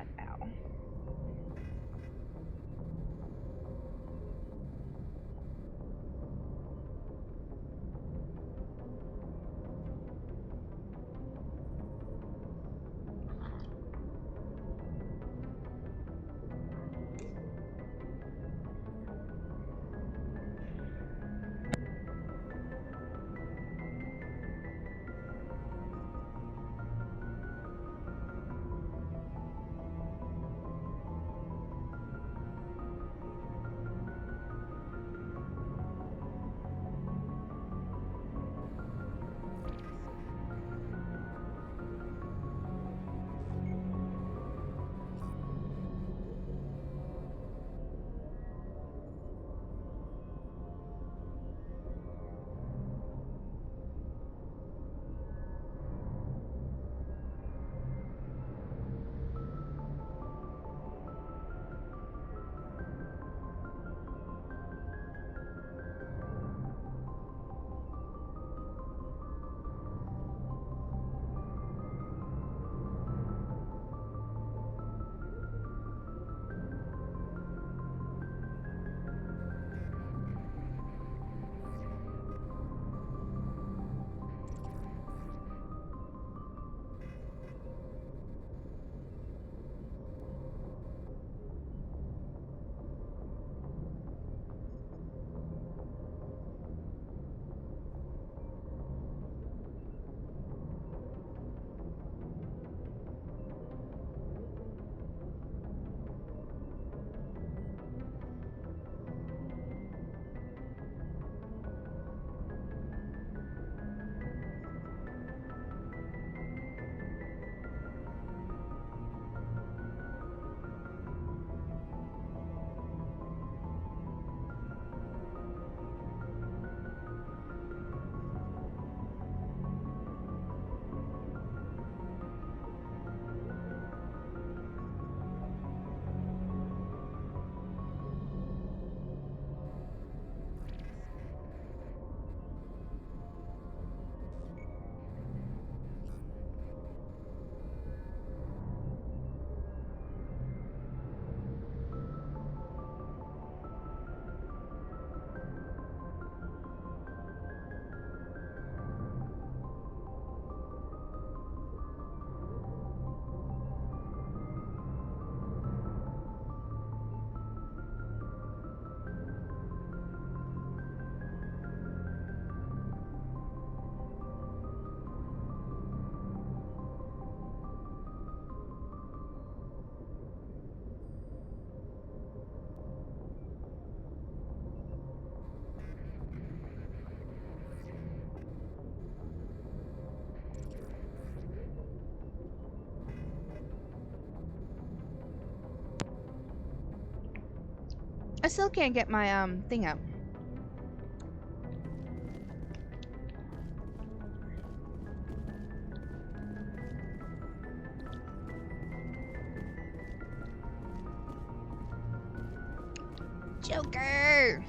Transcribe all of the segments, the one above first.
not. Ow. I still can't get my thing up. Joker!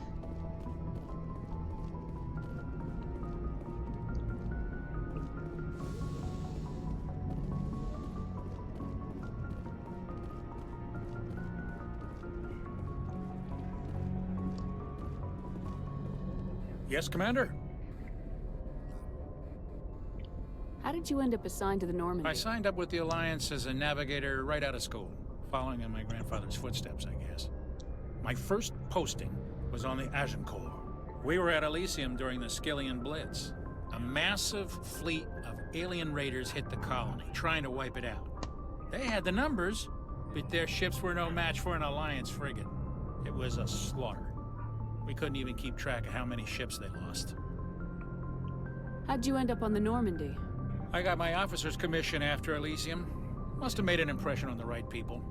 Yes, Commander? How did you end up assigned to the Normandy? I signed up with the Alliance as a navigator right out of school, following in my grandfather's footsteps, I guess. My first posting was on the Agincourt. We were at Elysium during the Skillian Blitz. A massive fleet of alien raiders hit the colony, trying to wipe it out. They had the numbers, but their ships were no match for an Alliance frigate. It was a slaughter. We couldn't even keep track of how many ships they lost. How'd you end up on the Normandy? I got my officer's commission after Elysium. Must have made an impression on the right people.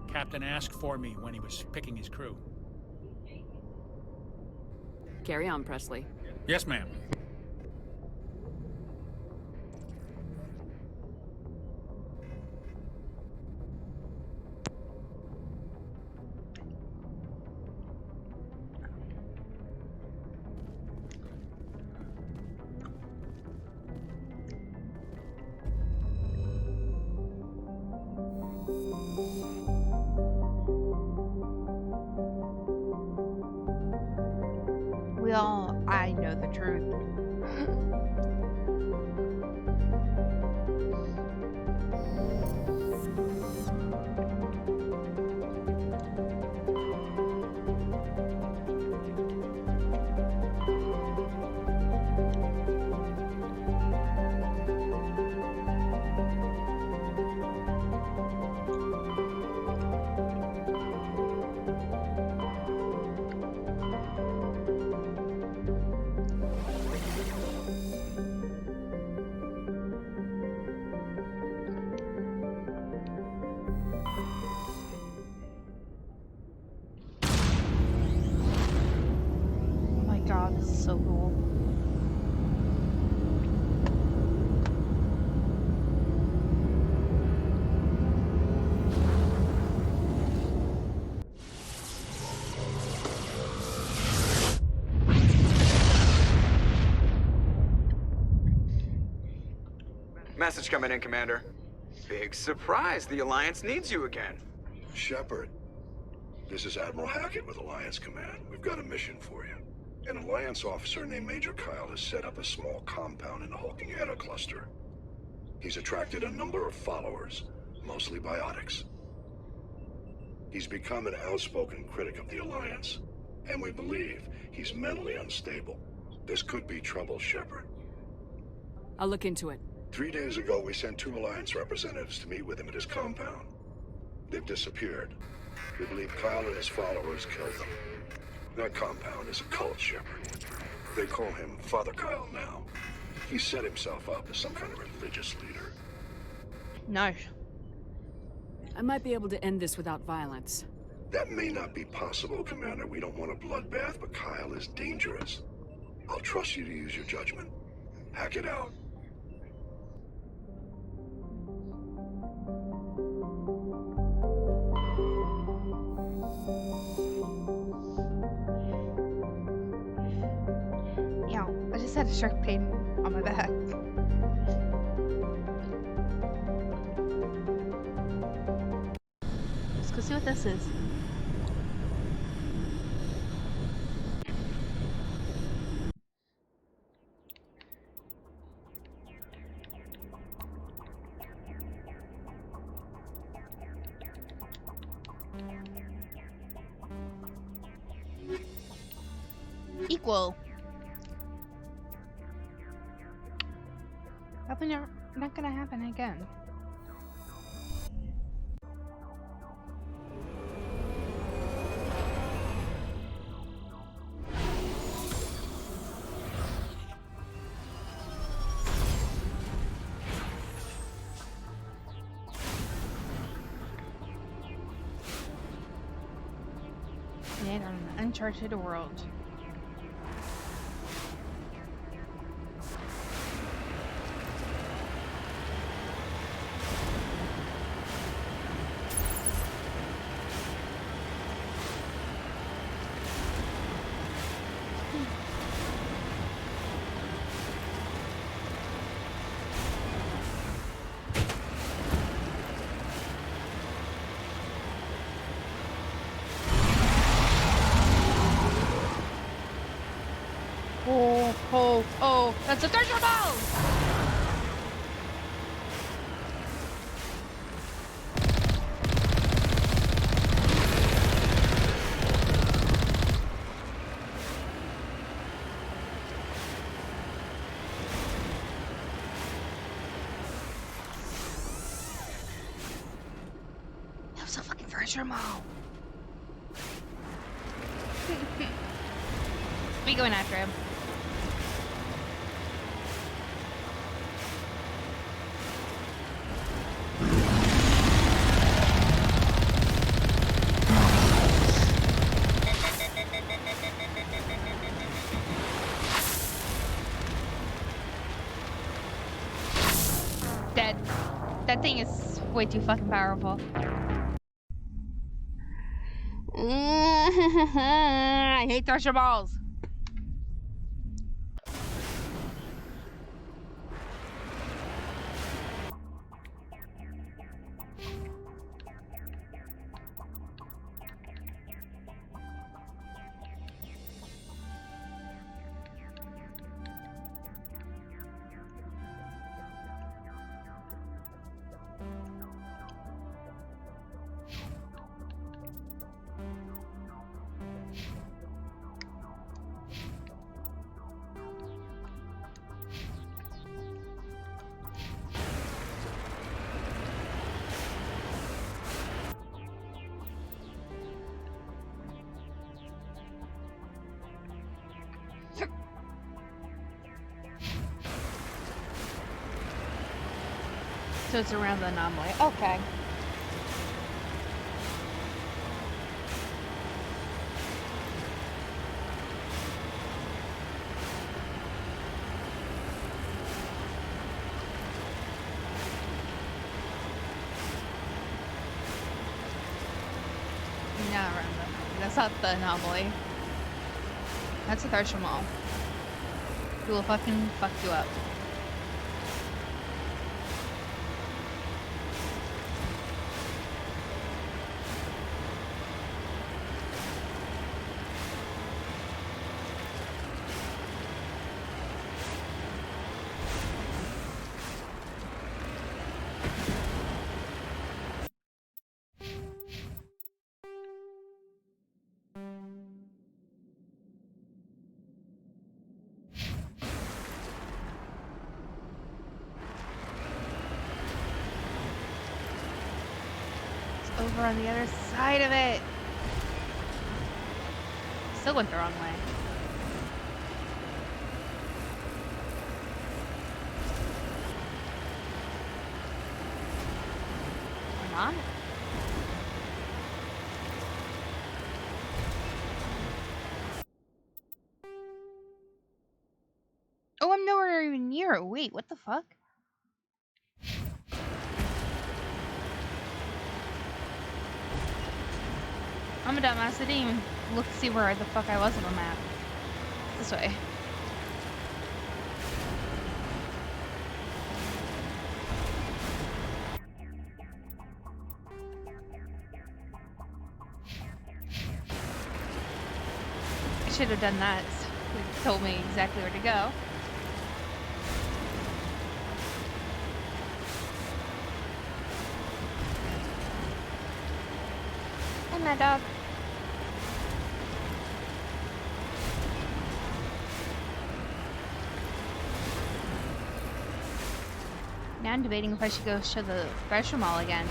Captain asked for me when he was picking his crew. Carry on, Presley. Yes, ma'am. I know the truth. Oh my god, this is so cool. Message coming in, Commander. Big surprise, the Alliance needs you again. Shepard, this is Admiral Hackett with Alliance Command. We've got a mission for you. An Alliance officer named Major Kyle has set up a small compound in the Hulking Eta cluster. He's attracted a number of followers, mostly biotics. He's become an outspoken critic of the Alliance, and we believe he's mentally unstable. This could be trouble, Shepard. I'll look into it. 3 days ago, we sent 2 Alliance representatives to meet with him at his compound. They've disappeared. We believe Kyle and his followers killed them. That compound is a cult, Shepard. They call him Father Kyle now. He set himself up as some kind of religious leader. No. I might be able to end this without violence. That may not be possible, Commander. We don't want a bloodbath, but Kyle is dangerous. I'll trust you to use your judgment. Hack it out. Yeah, I just had a shark pain on my back. Let's go see what this is. Equal. Probably not gonna happen again. In an uncharted world. Oh, that's a treasure ball! That was a fucking treasure ball. We going after him. Dead. That thing is way too fucking powerful. I hate thresher balls. So it's around the anomaly. Okay. Not around the. That's not the anomaly. That's a Thresher Mall. He will fucking fuck you up. Over on the other side of it. Still went the wrong way. Come on. Oh, I'm nowhere even near it. Wait, what the fuck? I'm a dumbass. I didn't even look to see where the fuck I was on the map. This way. I should have done that. So it told me exactly where to go. Hi, my dog. Now I'm debating if I should go show the Thresher Mall again.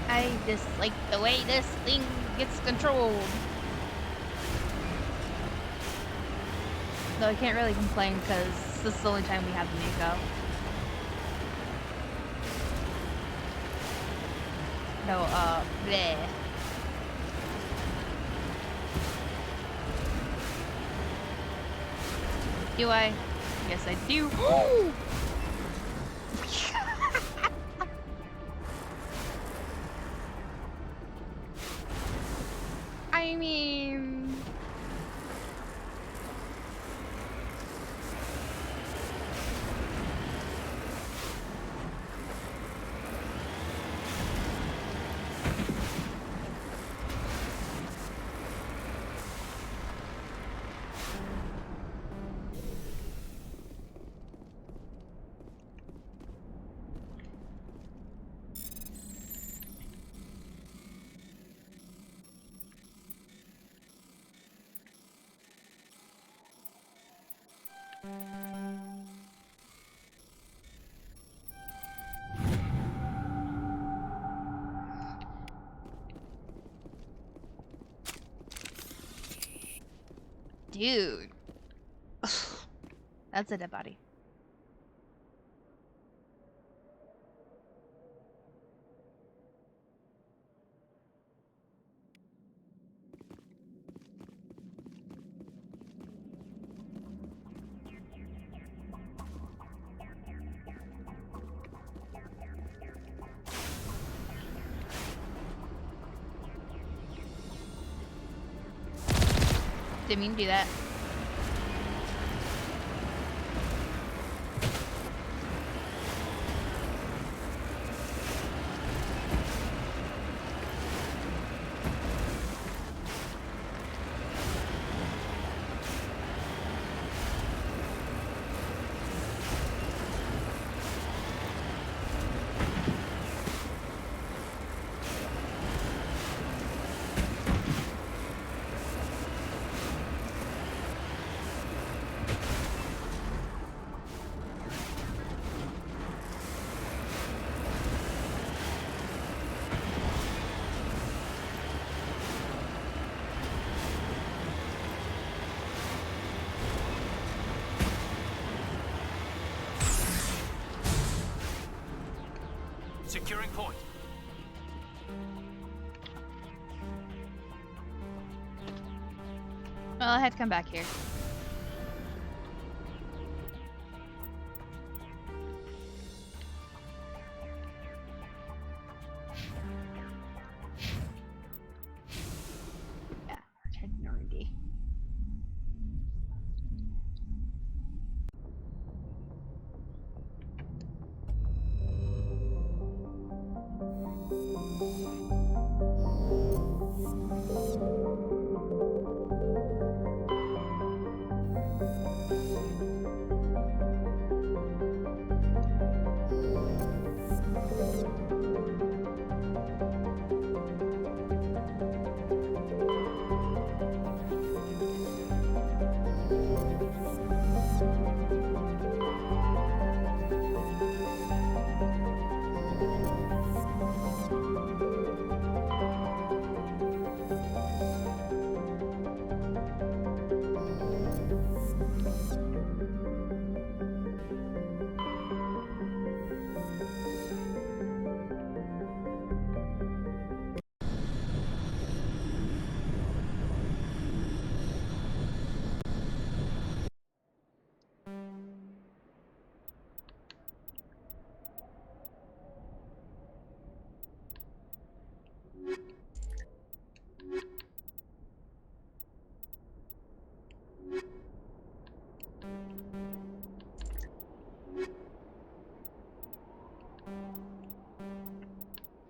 I dislike the way this thing gets controlled. Though I can't really complain because this is the only time we have the Mako. No, bleh. Do I? Yes, I do. I mean... Dude. That's a dead body. Didn't mean to do that. Securing point. Well, I had to come back here. Yeah, return to Normandy.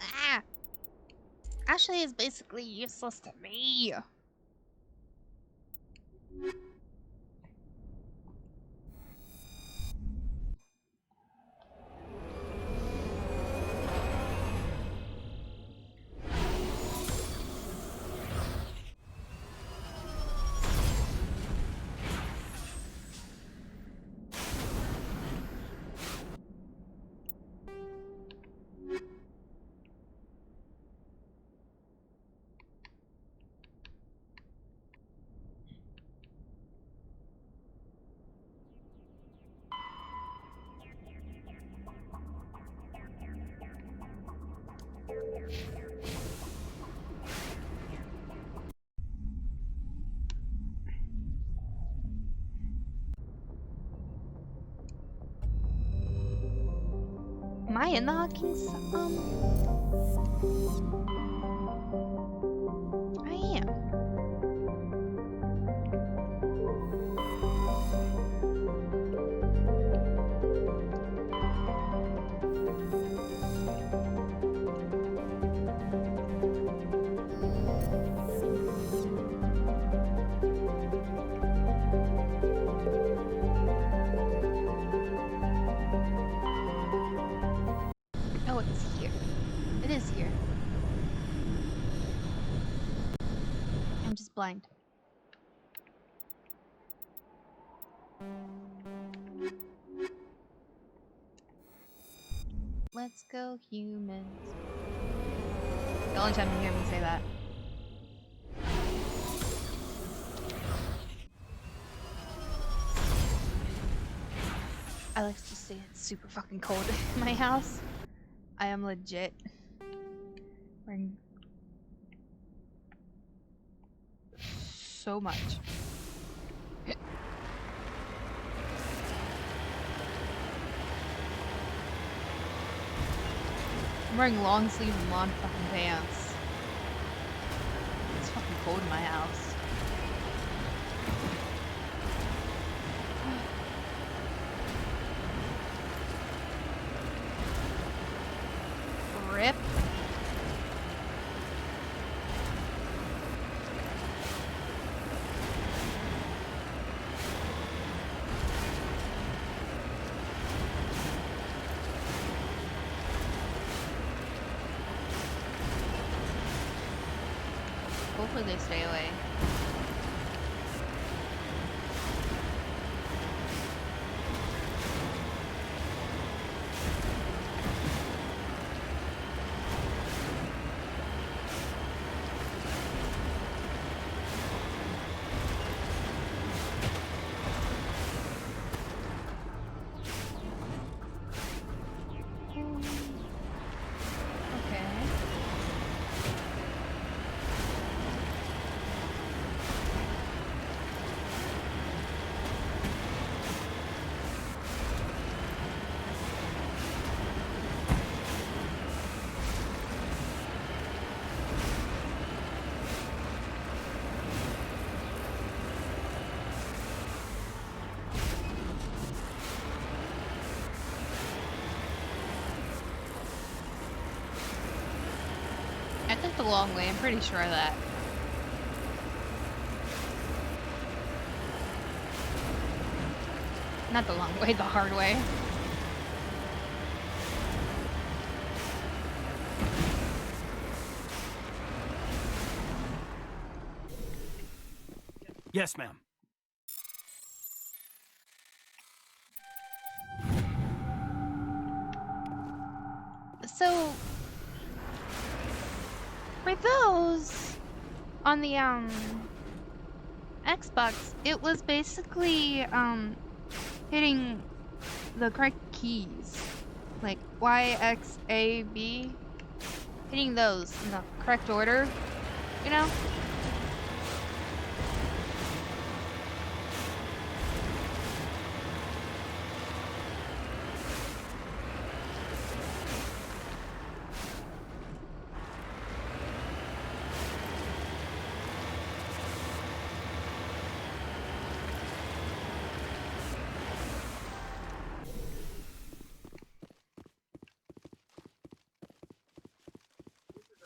Ah! Ashley is basically useless to me. Am I in the Hawkins? I am. Oh, it's here. It is here. I'm just blind. Let's go, humans. The only time you hear me say that. I like to say it's super fucking cold in my house. I am legit wearing so much. I'm wearing long sleeve and long fucking pants. It's fucking cold in my house. Rip. Hopefully they stay away. long way, I'm pretty sure of that. Not the long way, the hard way. Yes, ma'am. So, for those on the Xbox, it was basically hitting the correct keys, like Y, X, A, B, hitting those in the correct order, you know?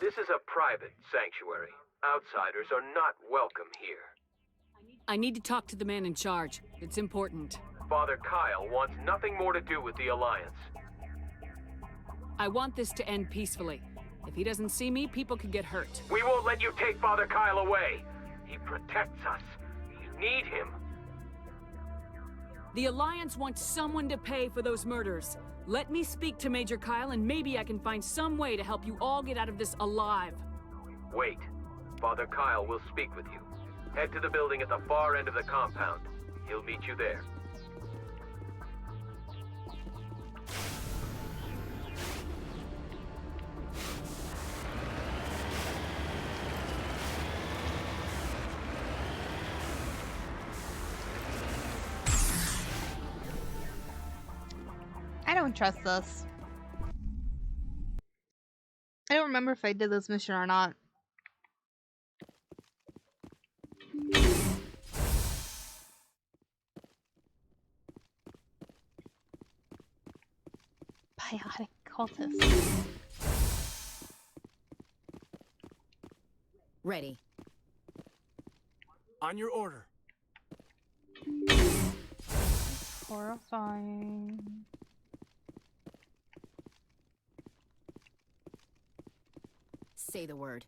This is a private sanctuary. Outsiders are not welcome here. I need to talk to the man in charge. It's important. Father Kyle wants nothing more to do with the Alliance. I want this to end peacefully. If he doesn't see me, people could get hurt. We won't let you take Father Kyle away. He protects us. You need him. The Alliance wants someone to pay for those murders. Let me speak to Major Kyle, and maybe I can find some way to help you all get out of this alive. Wait. Father Kyle will speak with you. Head to the building at the far end of the compound. He'll meet you there. I don't trust this. I don't remember if I did this mission or not. Biotic cultist. Ready. On your order. Horrifying. Say the word.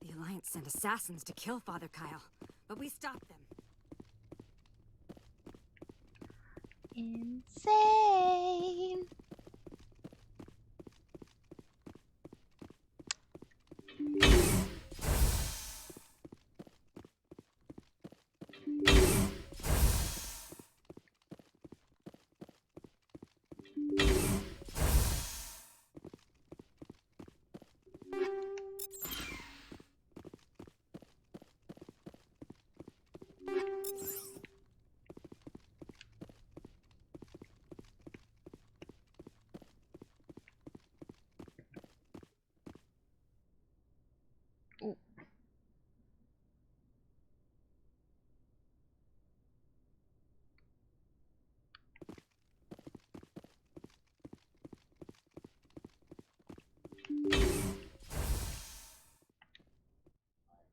The Alliance sent assassins to kill Father Kyle, but we stopped them. Insane.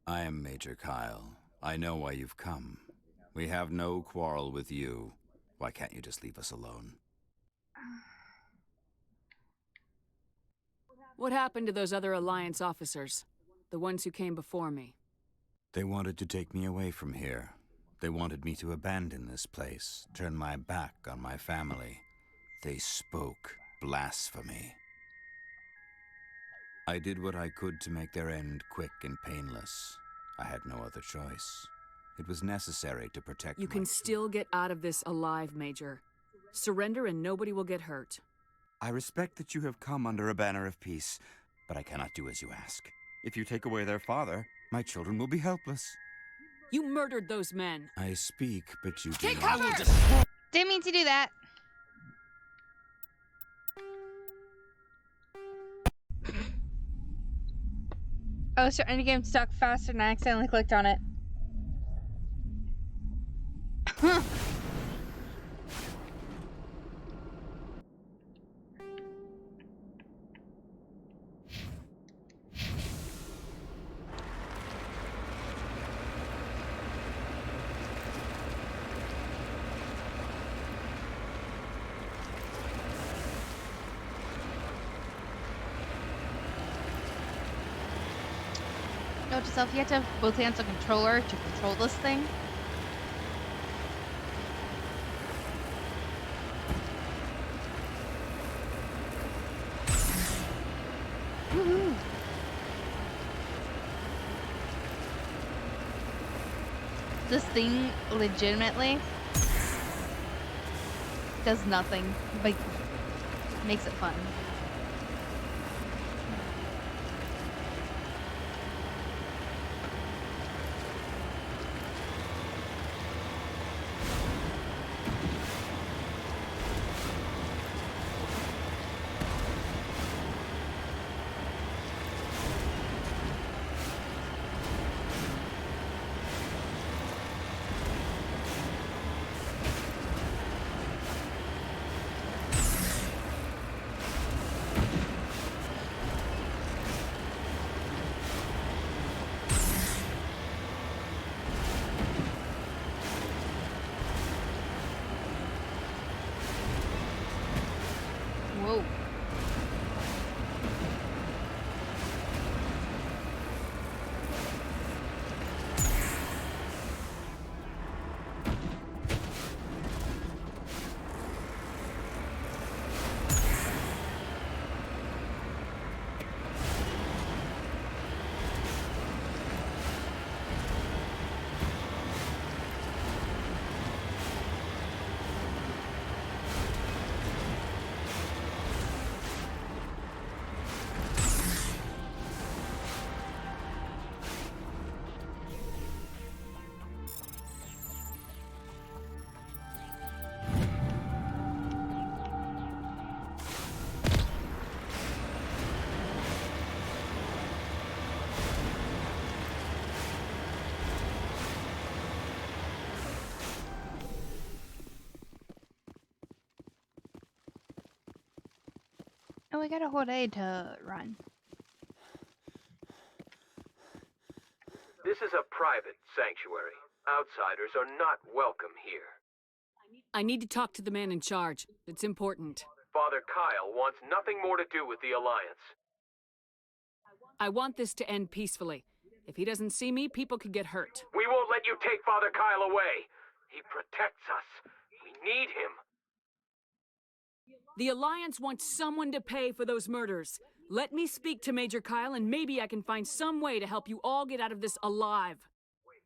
I am Major Kyle. I know why you've come. We have no quarrel with you. Why can't you just leave us alone? What happened to those other Alliance officers? The ones who came before me? They wanted to take me away from here. They wanted me to abandon this place, turn my back on my family. They spoke blasphemy. I did what I could to make their end quick and painless. I had no other choice. It was necessary to protect You can still get out of this alive, Major. Surrender and nobody will get hurt. I respect that you have come under a banner of peace, but I cannot do as you ask. If you take away their father, my children will be helpless. You murdered those men. I speak, but you do Take not. cover! Didn't mean to do that. I was trying to get him to talk faster and I accidentally clicked on it. Note to self, you have to have both hands on controller to control this thing. Woohoo! This thing legitimately does nothing, but makes it fun. Whoa. Oh, we got a whole day to run. This is a private sanctuary. Outsiders are not welcome here. I need to talk to the man in charge. It's important. Father Kyle wants nothing more to do with the Alliance. I want this to end peacefully. If he doesn't see me, people could get hurt. We won't let you take Father Kyle away. He protects us. We need him. The Alliance wants someone to pay for those murders. Let me speak to Major Kyle, and maybe I can find some way to help you all get out of this alive.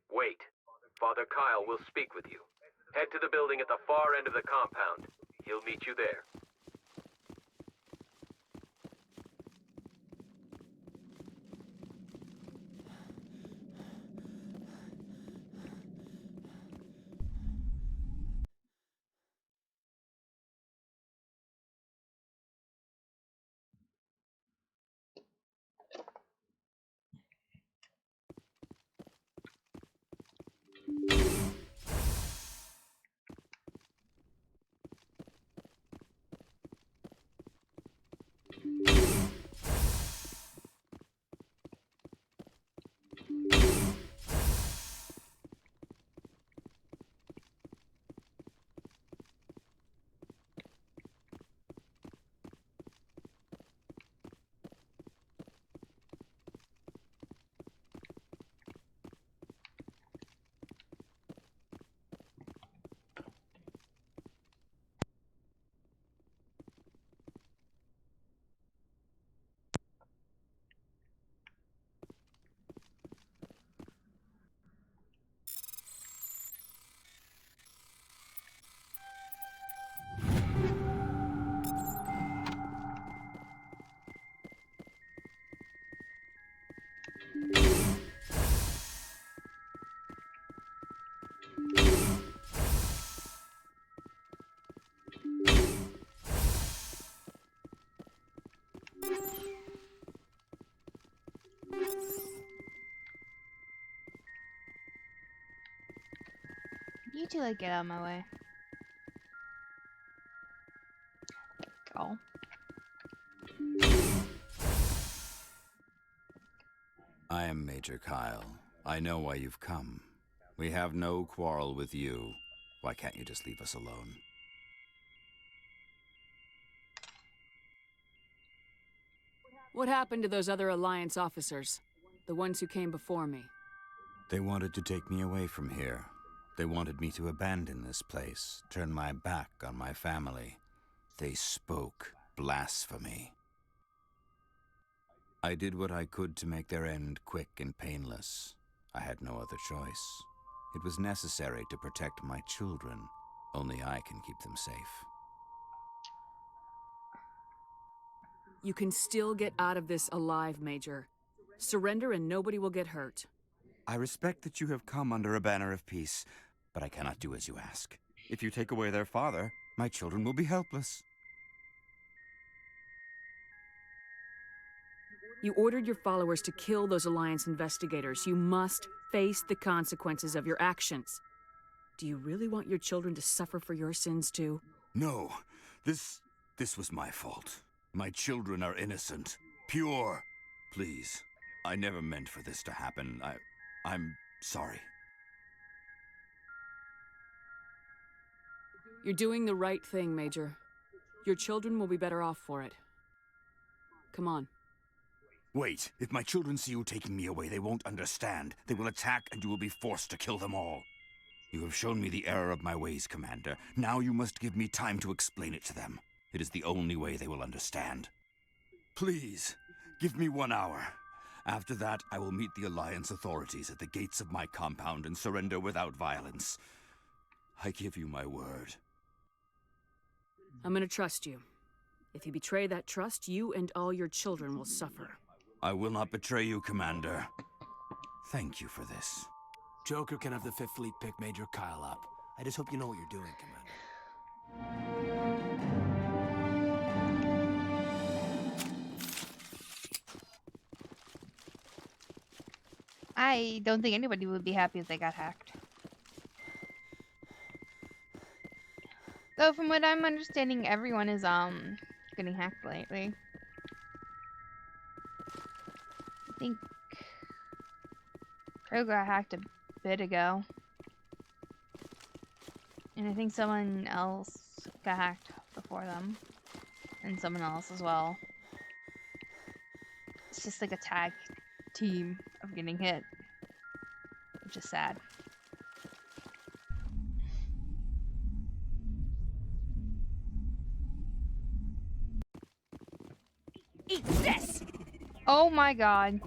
Wait. Father Kyle will speak with you. Head to the building at the far end of the compound. He'll meet you there. You two, like, get out of my way. Go. I am Major Kyle. I know why you've come. We have no quarrel with you. Why can't you just leave us alone? What happened to those other Alliance officers? The ones who came before me. They wanted to take me away from here. They wanted me to abandon this place, turn my back on my family. They spoke blasphemy. I did what I could to make their end quick and painless. I had no other choice. It was necessary to protect my children. Only I can keep them safe. You can still get out of this alive, Major. Surrender and nobody will get hurt. I respect that you have come under a banner of peace, but I cannot do as you ask. If you take away their father, my children will be helpless. You ordered your followers to kill those Alliance investigators. You must face the consequences of your actions. Do you really want your children to suffer for your sins too? No, this was my fault. My children are innocent, pure. Please, I never meant for this to happen. I'm sorry. You're doing the right thing, Major. Your children will be better off for it. Come on. Wait, if my children see you taking me away, they won't understand. They will attack and you will be forced to kill them all. You have shown me the error of my ways, Commander. Now you must give me time to explain it to them. It is the only way they will understand. Please, give me 1 hour. After that, I will meet the Alliance authorities at the gates of my compound and surrender without violence. I give you my word. I'm gonna trust you. If you betray that trust, you and all your children will suffer. I will not betray you, Commander. Thank you for this. Joker can have the 5th Fleet pick Major Kyle up. I just hope you know what you're doing, Commander. I don't think anybody would be happy if they got hacked. Though from what I'm understanding, everyone is getting hacked lately. I think Crow got hacked a bit ago. And I think someone else got hacked before them. And someone else as well. It's just like a tag team of getting hit. Which is sad. Eat this! Oh my god.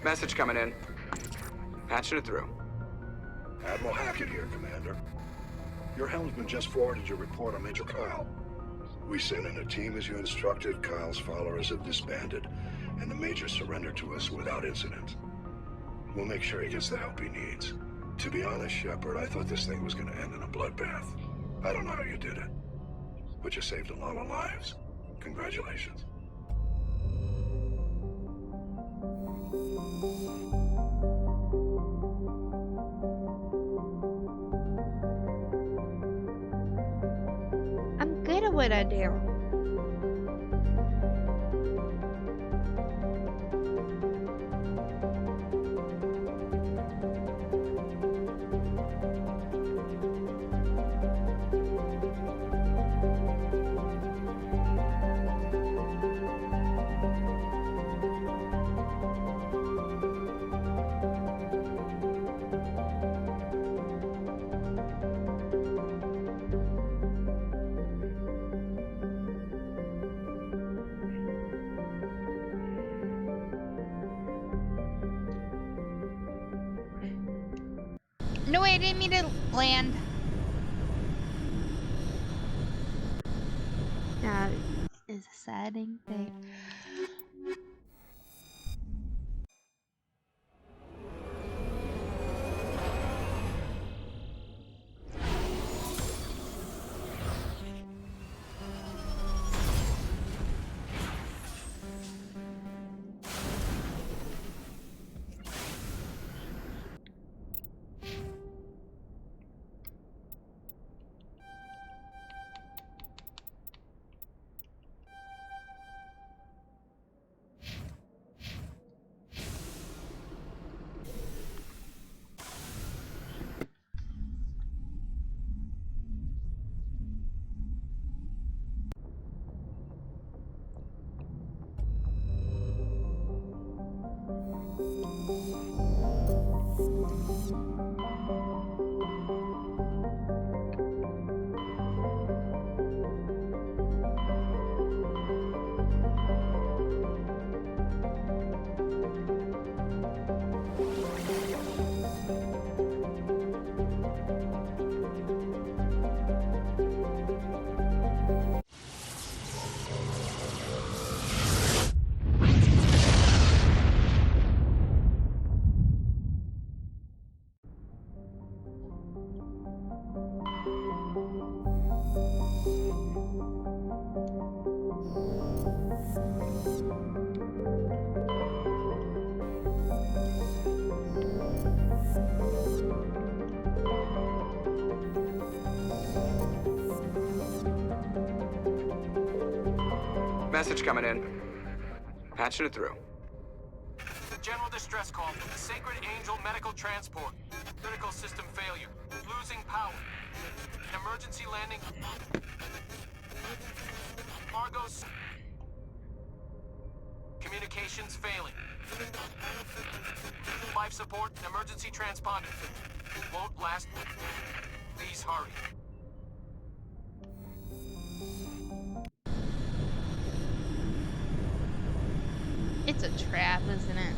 Message coming in. Patching it through. Admiral Hackett here, Commander. Your helmsman just forwarded your report on Major Kyle. We sent in a team as you instructed. Kyle's followers have disbanded, and the Major surrendered to us without incident. We'll make sure he gets the help he needs. To be honest, Shepard, I thought this thing was gonna end in a bloodbath. I don't know how you did it, but you saved a lot of lives. Congratulations. I'm good at what I do. No, I didn't mean to land. That is a saddening thing. Message coming in. Patching it through. General distress call from the Sacred Angel Medical Transport. Critical system failure. Losing power. Emergency landing. Argos. Communications failing. Life support and emergency transponder. Won't last. Please hurry. It's a trap, isn't it?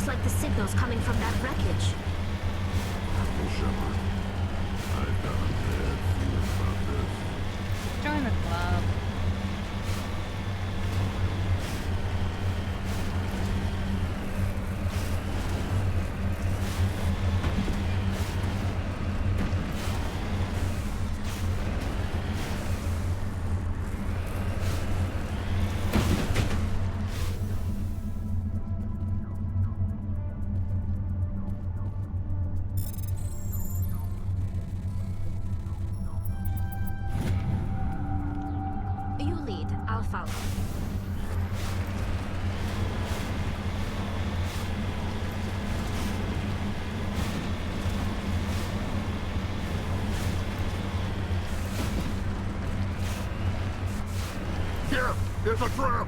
Looks like the signal's coming from that wreckage. Apple Shepard, I've got a bad feeling about this. Join the club. You lead, I'll follow. Here! There's a trap!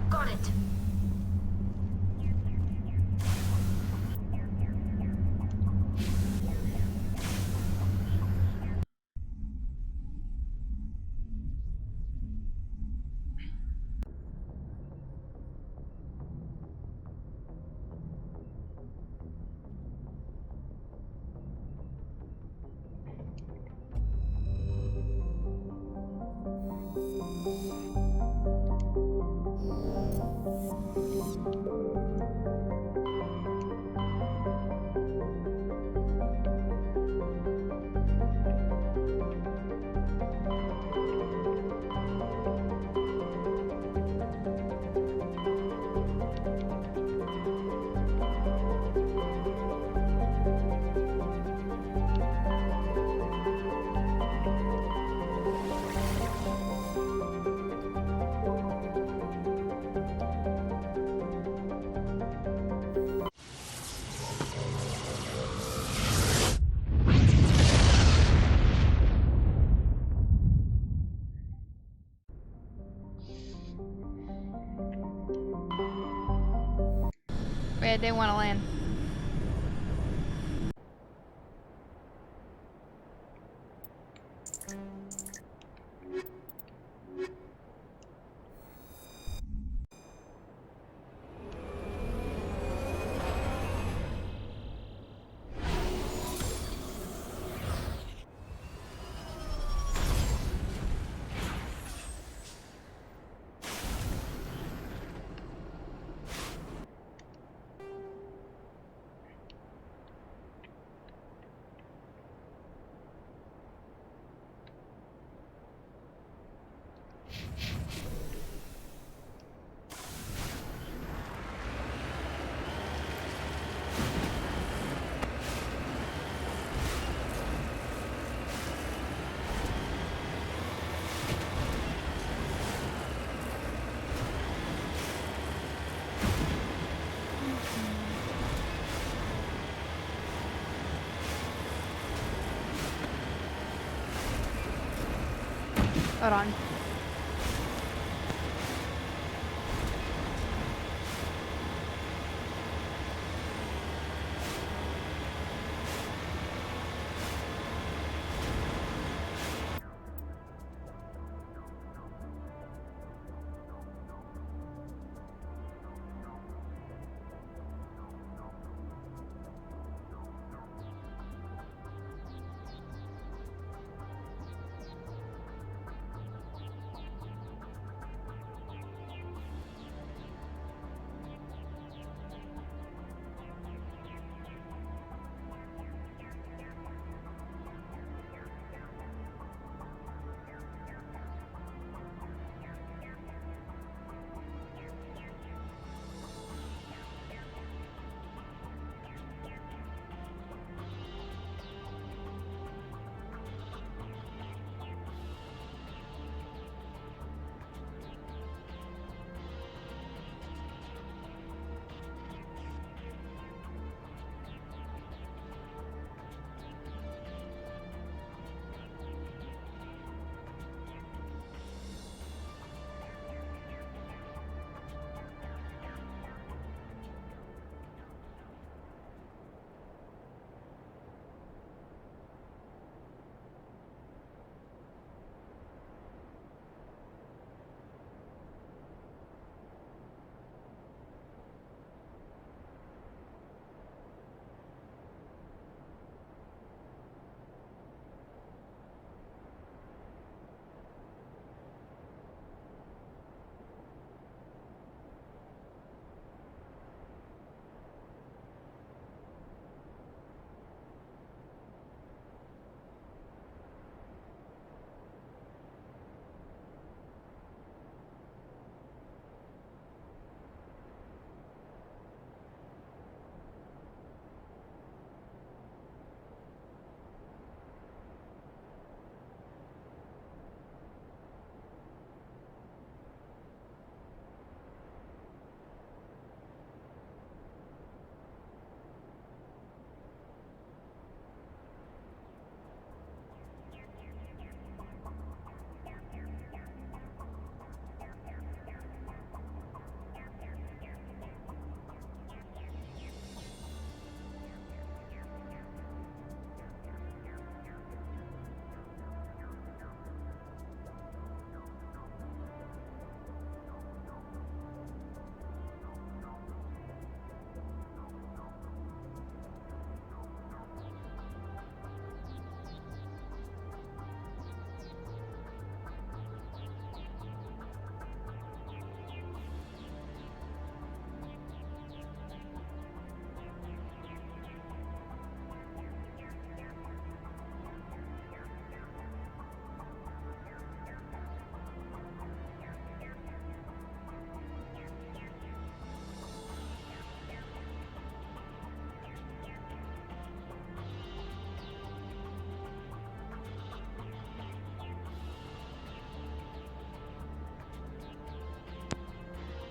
Got it. Wait, I didn't want to land. Hold on.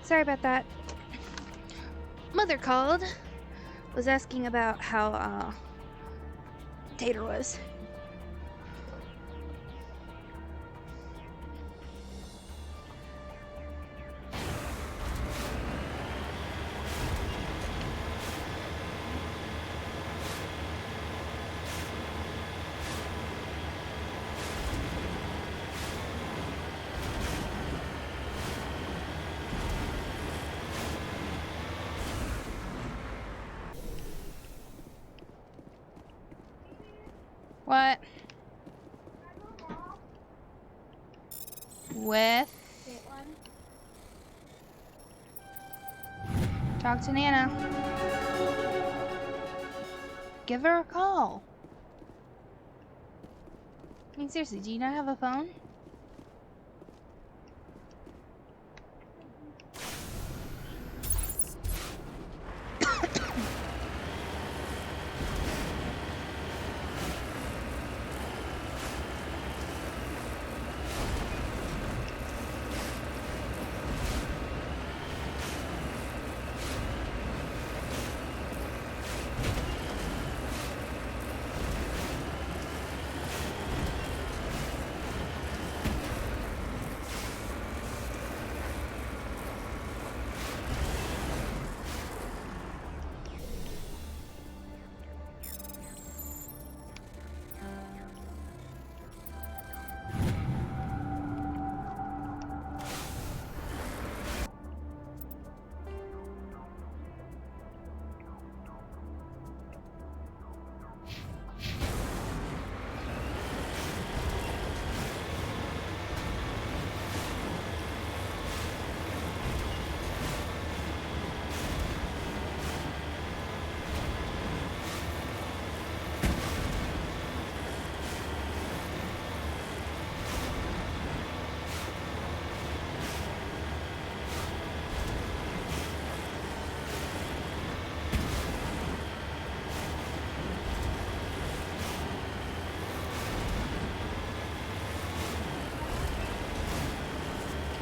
Sorry about that. Mother called. Was asking about how Tater was. What? With? Talk to Nana. Give her a call. I mean, seriously, do you not have a phone?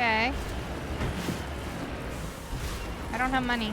Okay. I don't have money.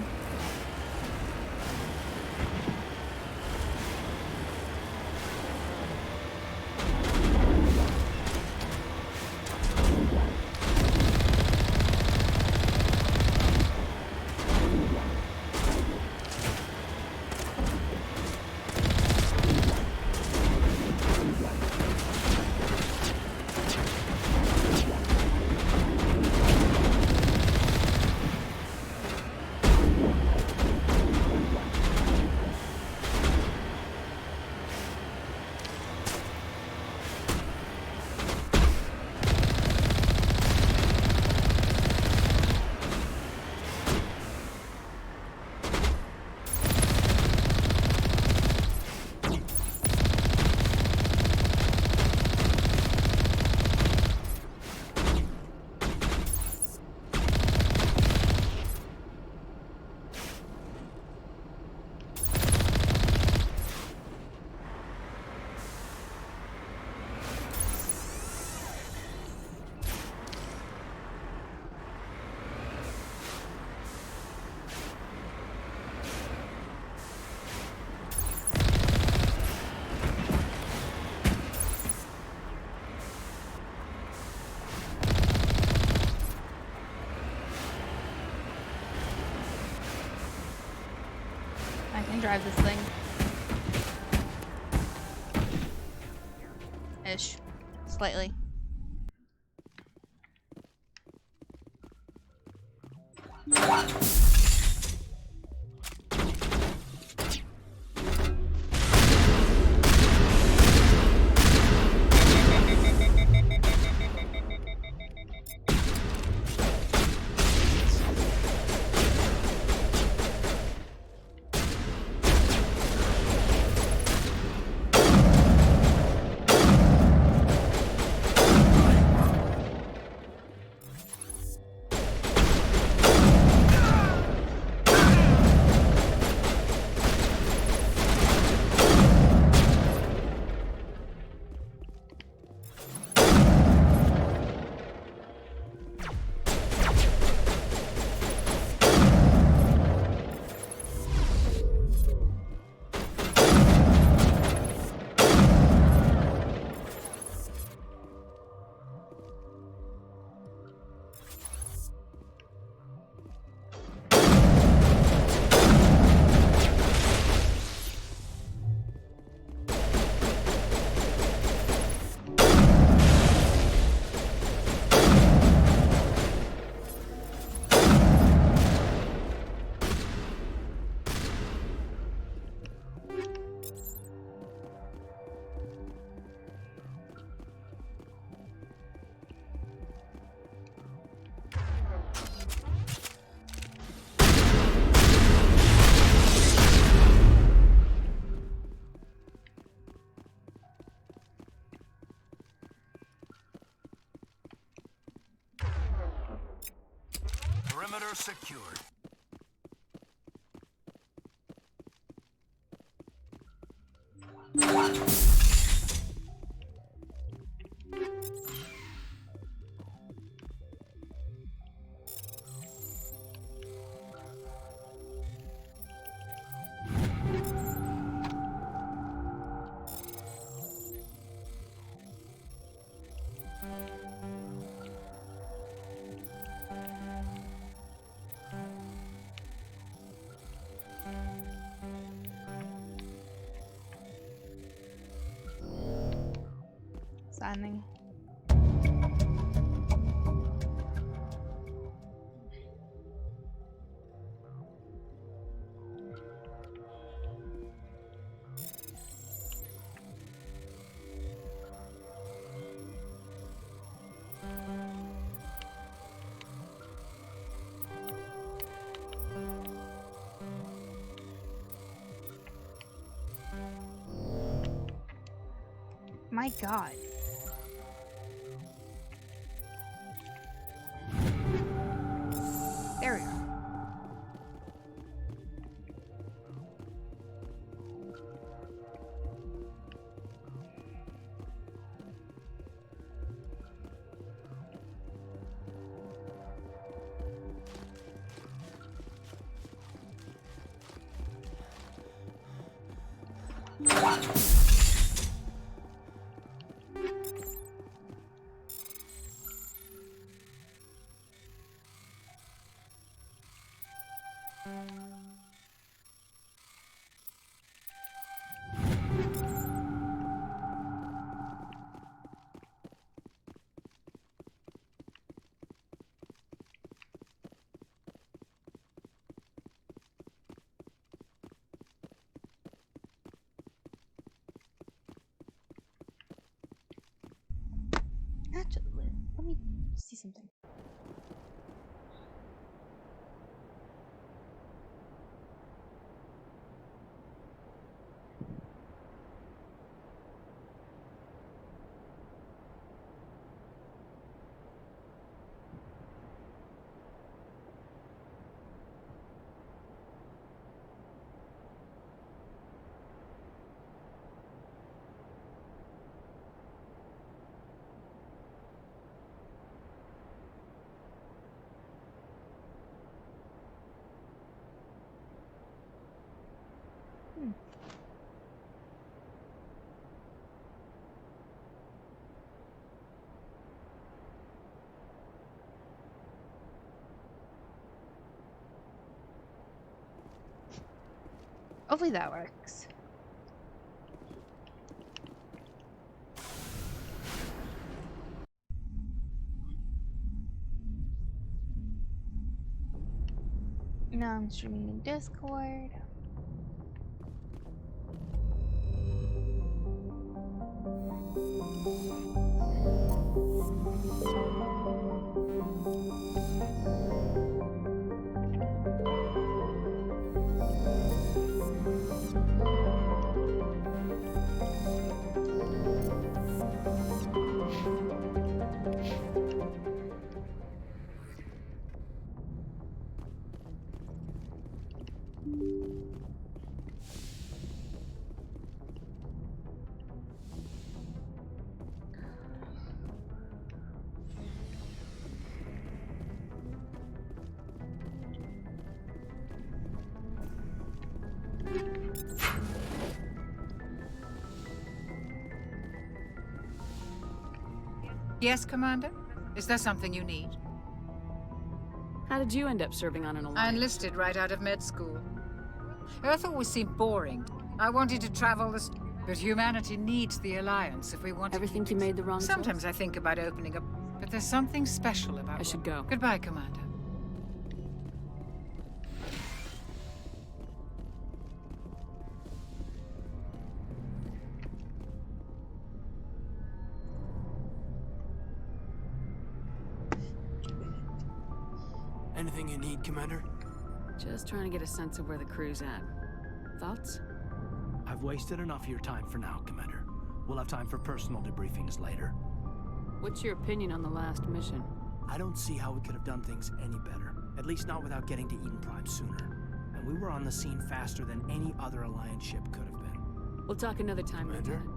I can drive this thing. Ish. Slightly. Perimeter secured. Saddening. My God. There we go. Actually, let me see something. Hopefully that works. Now I'm streaming in Discord. Yes, Commander? Is there something you need? How did you end up serving on an alliance? I enlisted right out of med school. Earth always seemed boring. I wanted to travel this, but humanity needs the Alliance if we want Ever to think you made the wrong Sometimes choice? I think about opening up, but there's something special about I should go. Goodbye, Commander. Anything you need, Commander? Just trying to get a sense of where the crew's at. Thoughts? I've wasted enough of your time for now, Commander. We'll have time for personal debriefings later. What's your opinion on the last mission? I don't see how we could have done things any better. At least not without getting to Eden Prime sooner. And we were on the scene faster than any other Alliance ship could have been. We'll talk another time, Commander? Lieutenant.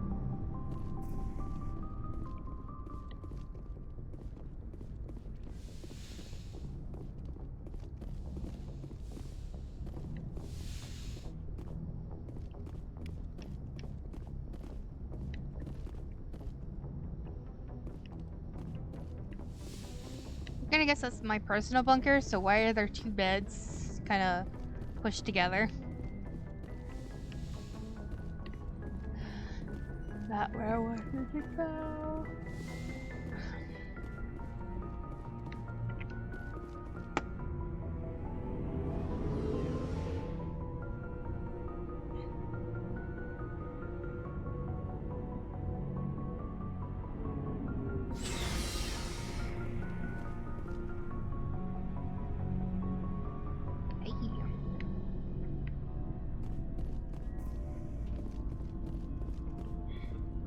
I'm gonna guess that's my personal bunker, so why are there two beds kind of pushed together? Not where I wanted to go.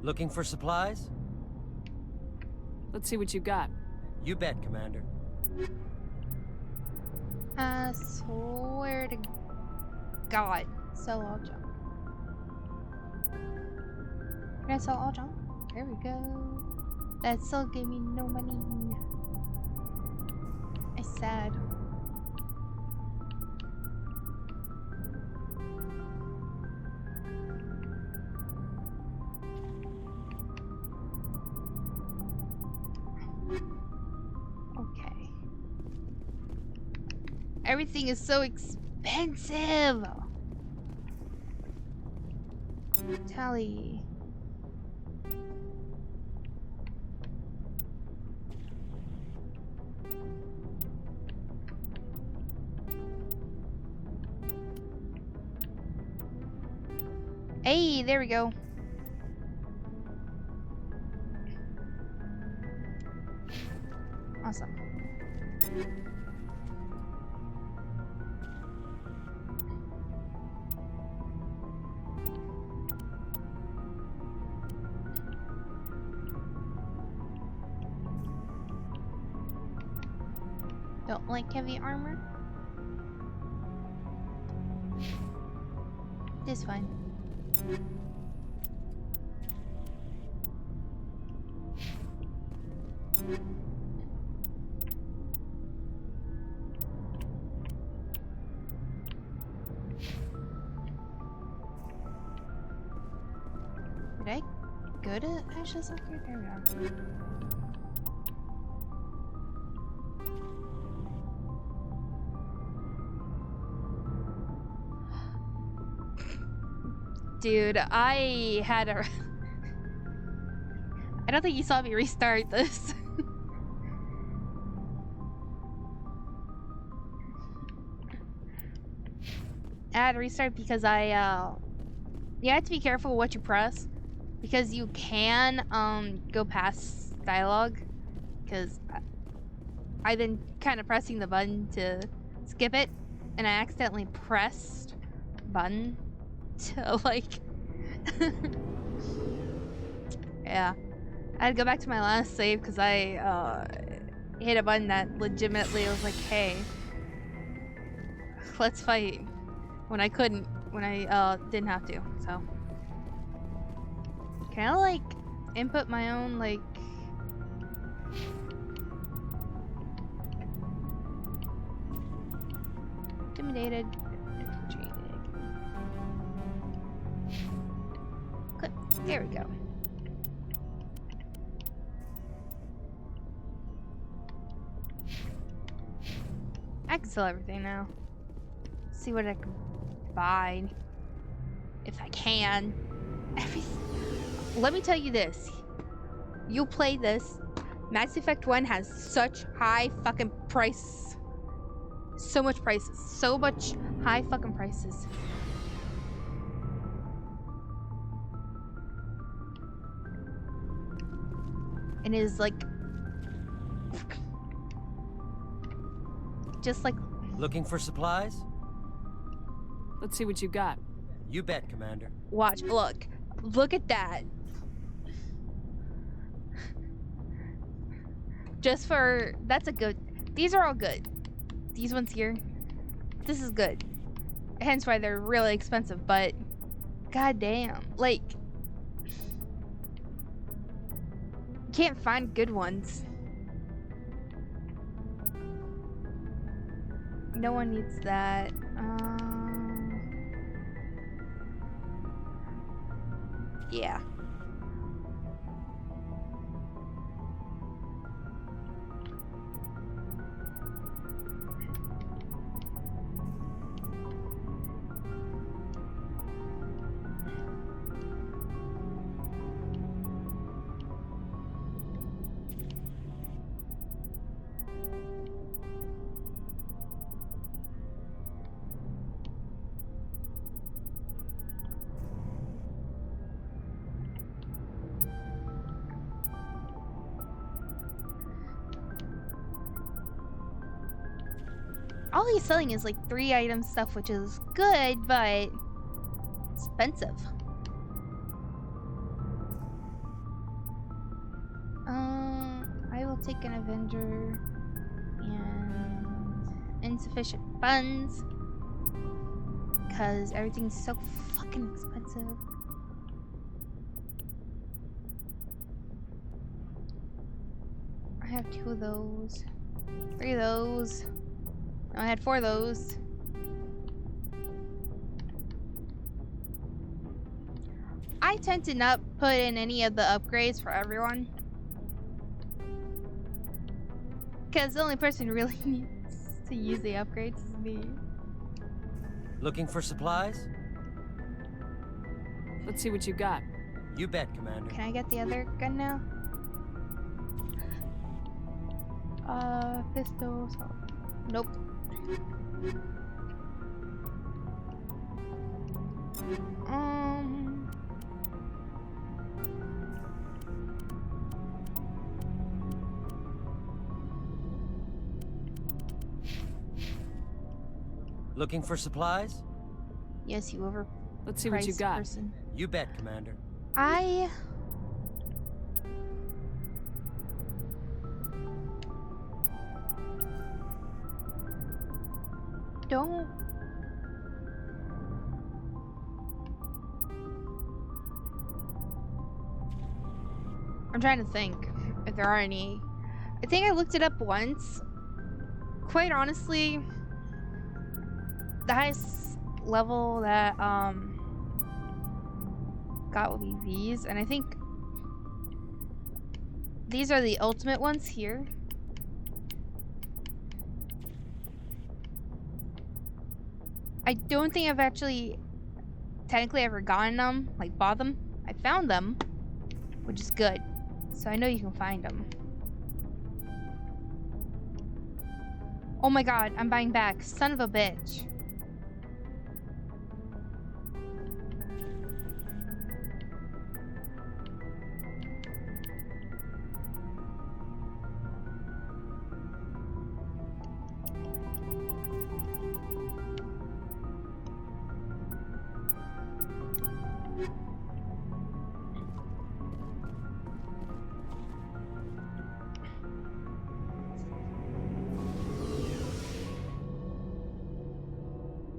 Looking for supplies? Let's see what you got. You bet, Commander. I swear to God, sell all junk. Can I sell all junk? There we go. That still gave me no money. It's sad. Everything is so expensive. Tally. Hey, there we go. Awesome. Don't like heavy armor? This fine. Did I go to Ashes Locker? There we go. Dude, I had a... I don't think you saw me restart this. I had to restart because you have to be careful what you press. Because you can, go past dialogue. Because I've been kind of pressing the button to skip it. And I accidentally pressed button to, like... yeah. I had to go back to my last save because I, hit a button that legitimately was like, hey, let's fight. When I couldn't. When I, didn't have to, so... Can I, like, input my own, like... Intimidated. Good. There we go. I can sell everything now. See what I can buy. If I can. Let me tell you this. You play this. Mass Effect 1 has such high fucking price. So much prices. So much high fucking prices. And it is like... just like... Looking for supplies? Let's see what you got. You bet, Commander. Watch. Look. Look at that. Just for... That's a good... These are all good. These ones here. This is good. Hence why they're really expensive, but... goddamn. Like... you can't find good ones. No one needs that. Yeah. All he's selling is like 3 item stuff, which is good, but expensive. I will take an Avenger and insufficient funds because everything's so fucking expensive. I have 2 of those, 3 of those. I had 4 of those. I tend to not put in any of the upgrades for everyone. Because the only person who really needs to use the upgrades is me. Looking for supplies? Let's see what you got. You bet, Commander. Can I get the other gun now? Pistols. Nope. Looking for supplies? Yes, you over. Let's see what you got. Person. You bet, Commander. I don't. I'm trying to think if there are any. I think I looked it up once. Quite honestly, the highest level that got will be these, and I think these are the ultimate ones here. I don't think I've actually technically ever gotten them, like bought them. I found them, which is good. So I know you can find them. Oh my god, I'm buying back. Son of a bitch.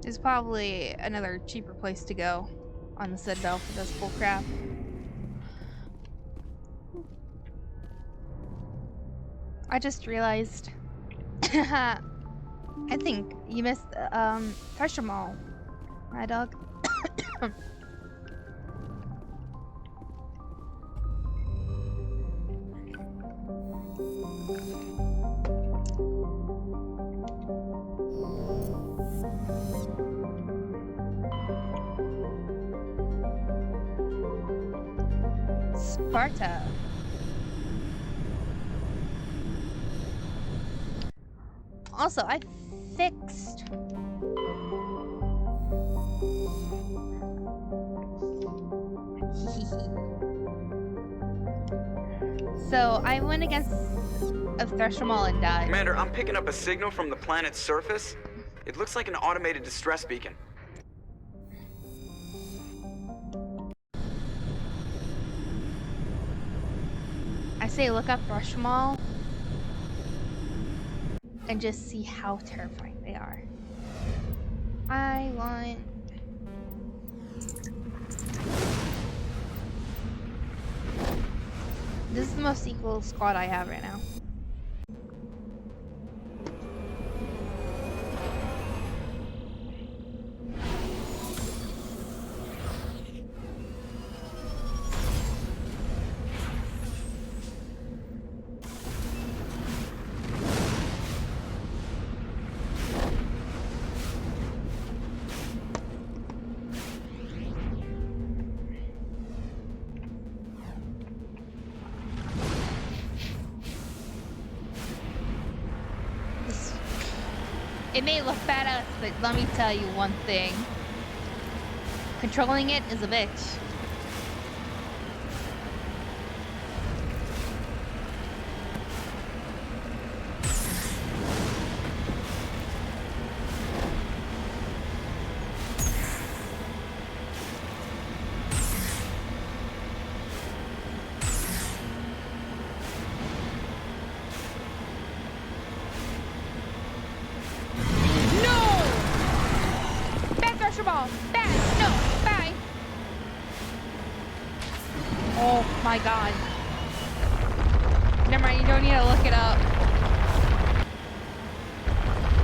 There's probably another cheaper place to go on the Citadel for this bull crap. I just realized I think you missed Treasure Mall, my dog. Sparta. Also, I fixed so I went against a Thresher Mall and died. Commander, I'm picking up a signal from the planet's surface. It looks like an automated distress beacon. I say look up Thresher Mall and just see how terrifying they are. I want... This is the most equal squad I have right now. It may look badass, but let me tell you one thing. Controlling it is a bitch. Oh my god. Never mind, you don't need to look it up.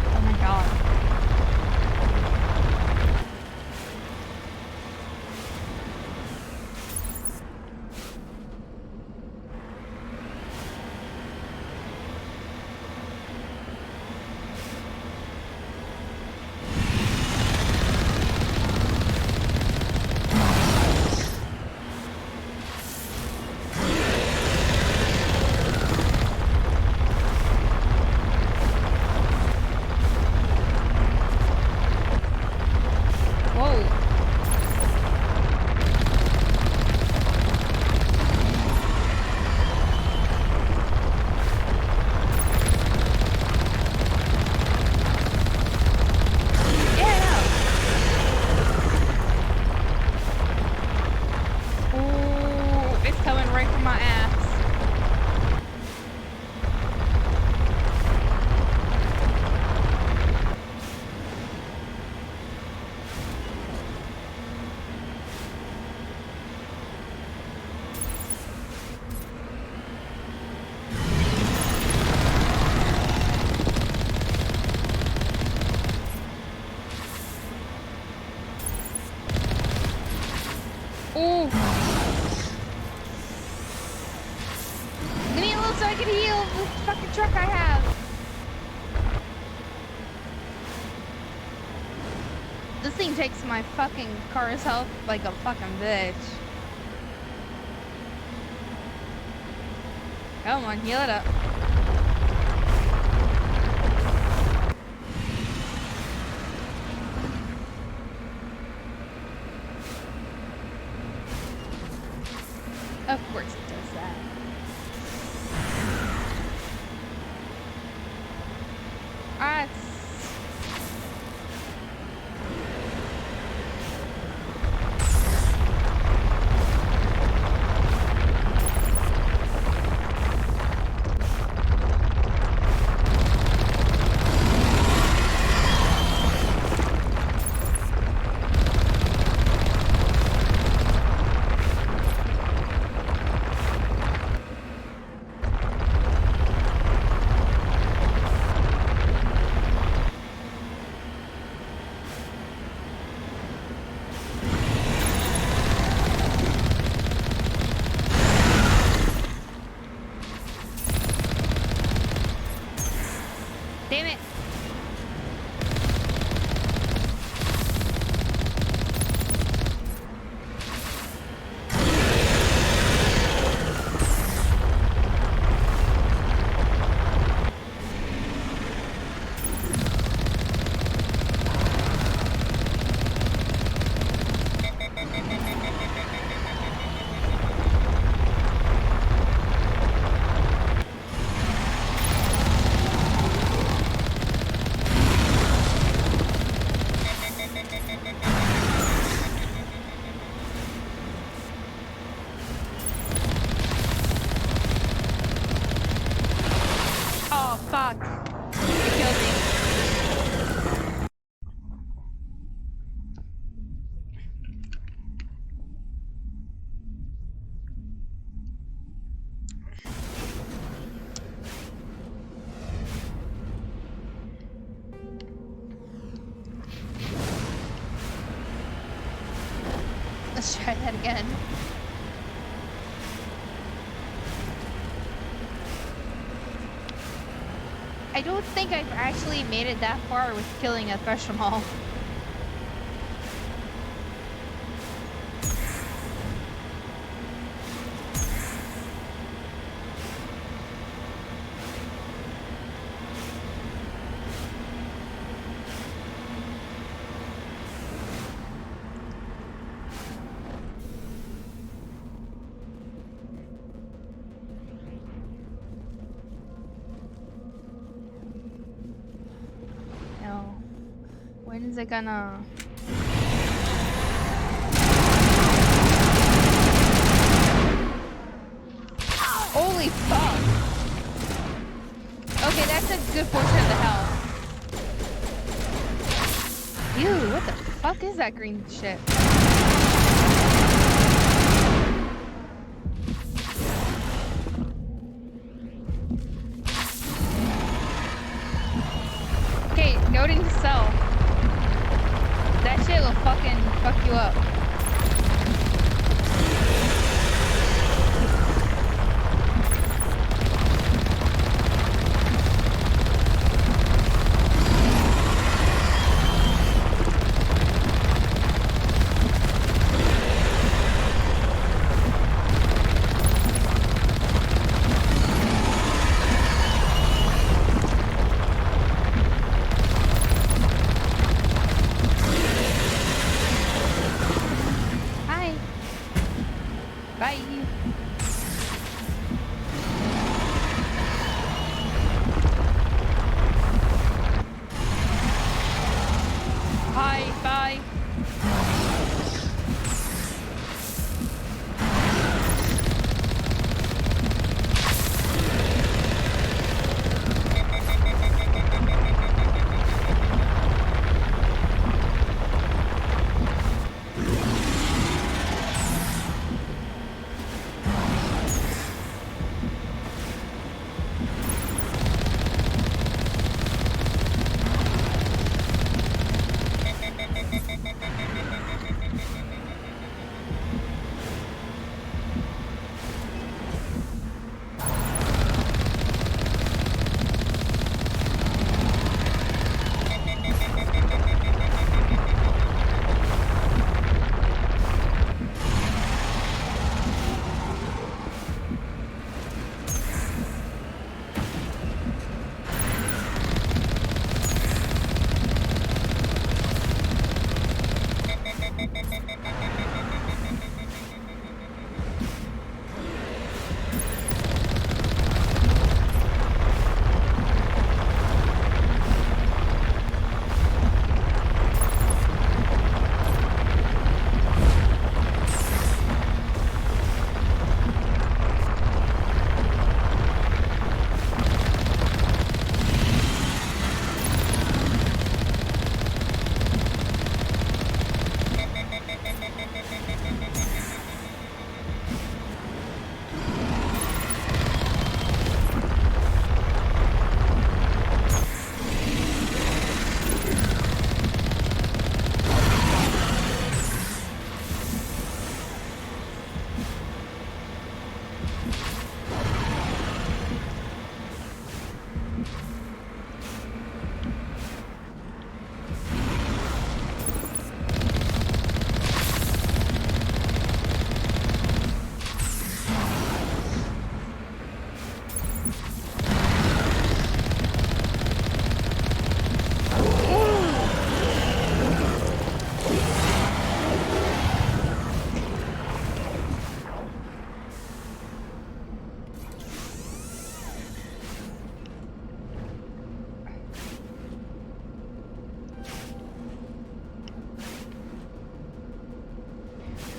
Oh my god. fucking heal this fucking truck I have. This thing takes my fucking car's health like a fucking bitch. Come on, heal it up. Of course it does that. Alright. Damn it. Oh, fuck. You killed me. Let's try that again. I don't think I've actually made it that far with killing a Threshamol. No. When is it gonna... Holy fuck! Okay, that's a good portion of the health. Ew, what the fuck is that green shit? Okay, noting to self. That shit will fucking fuck you up.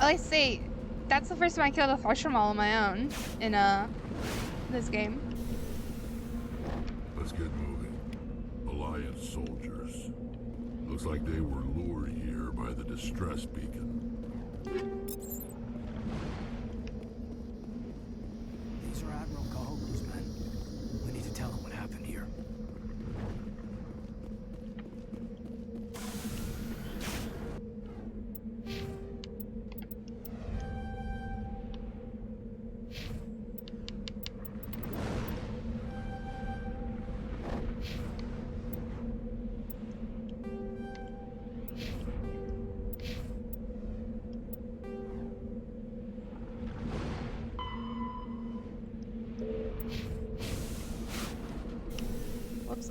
I say, that's the first time I killed a Thrushram all on my own in this game. Let's get moving. Alliance soldiers. Looks like they were lured here by the distress beacon. These are Admiral Kahoglu's men. We need to tell him what happened here. Whoops.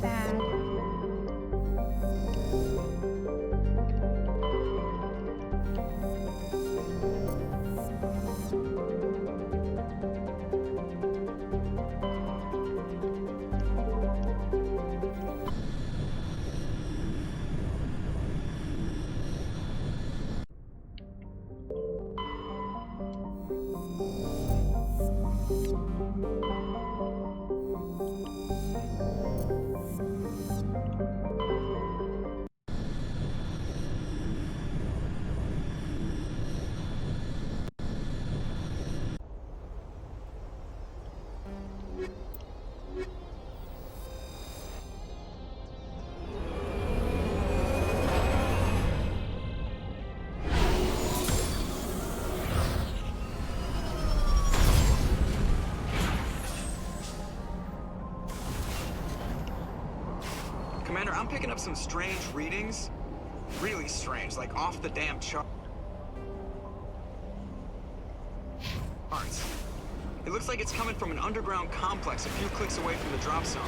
Sad. Commander, I'm picking up some strange readings. Really strange, like off the damn charts. It looks like it's coming from an underground complex a few clicks away from the drop zone.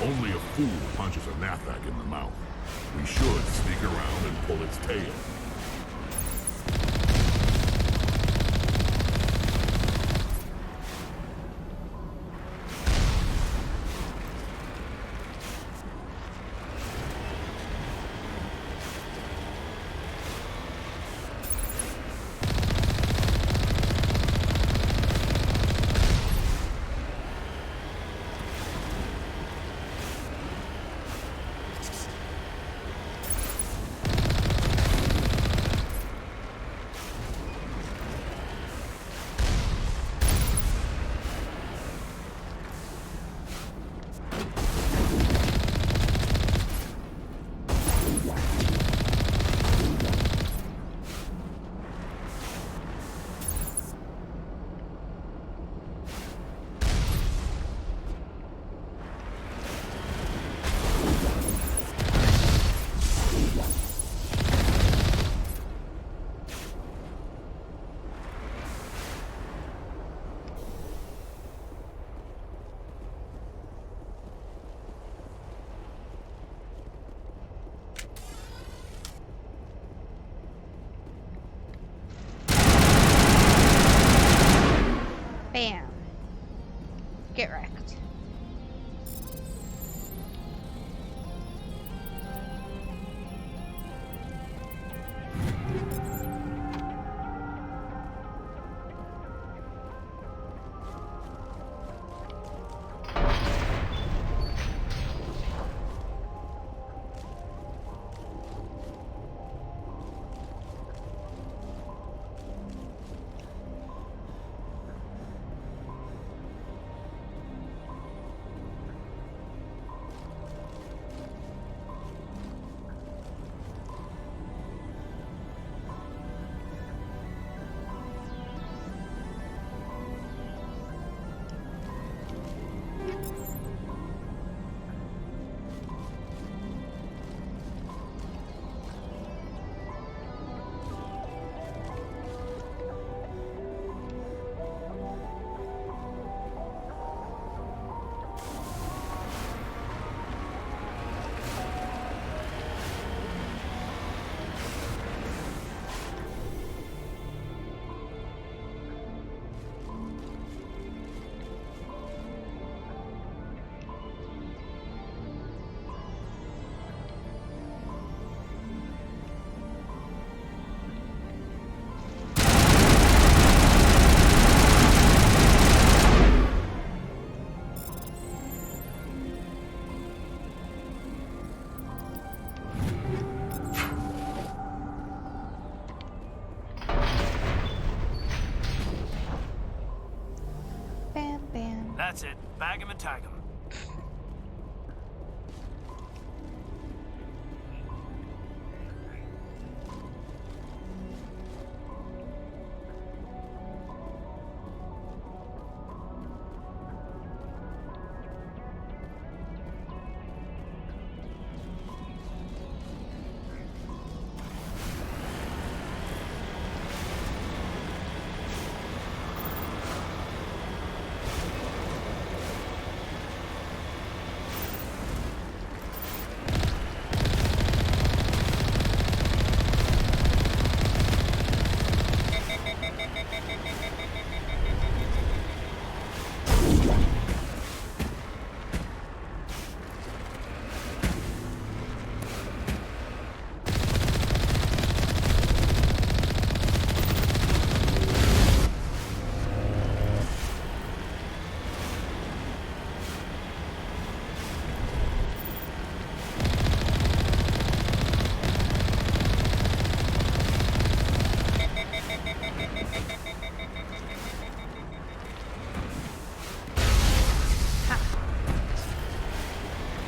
Only a fool punches a Nathak in the mouth. We should sneak around and pull its tail. Bam. Get wrecked. That's it. Bag him and tag him.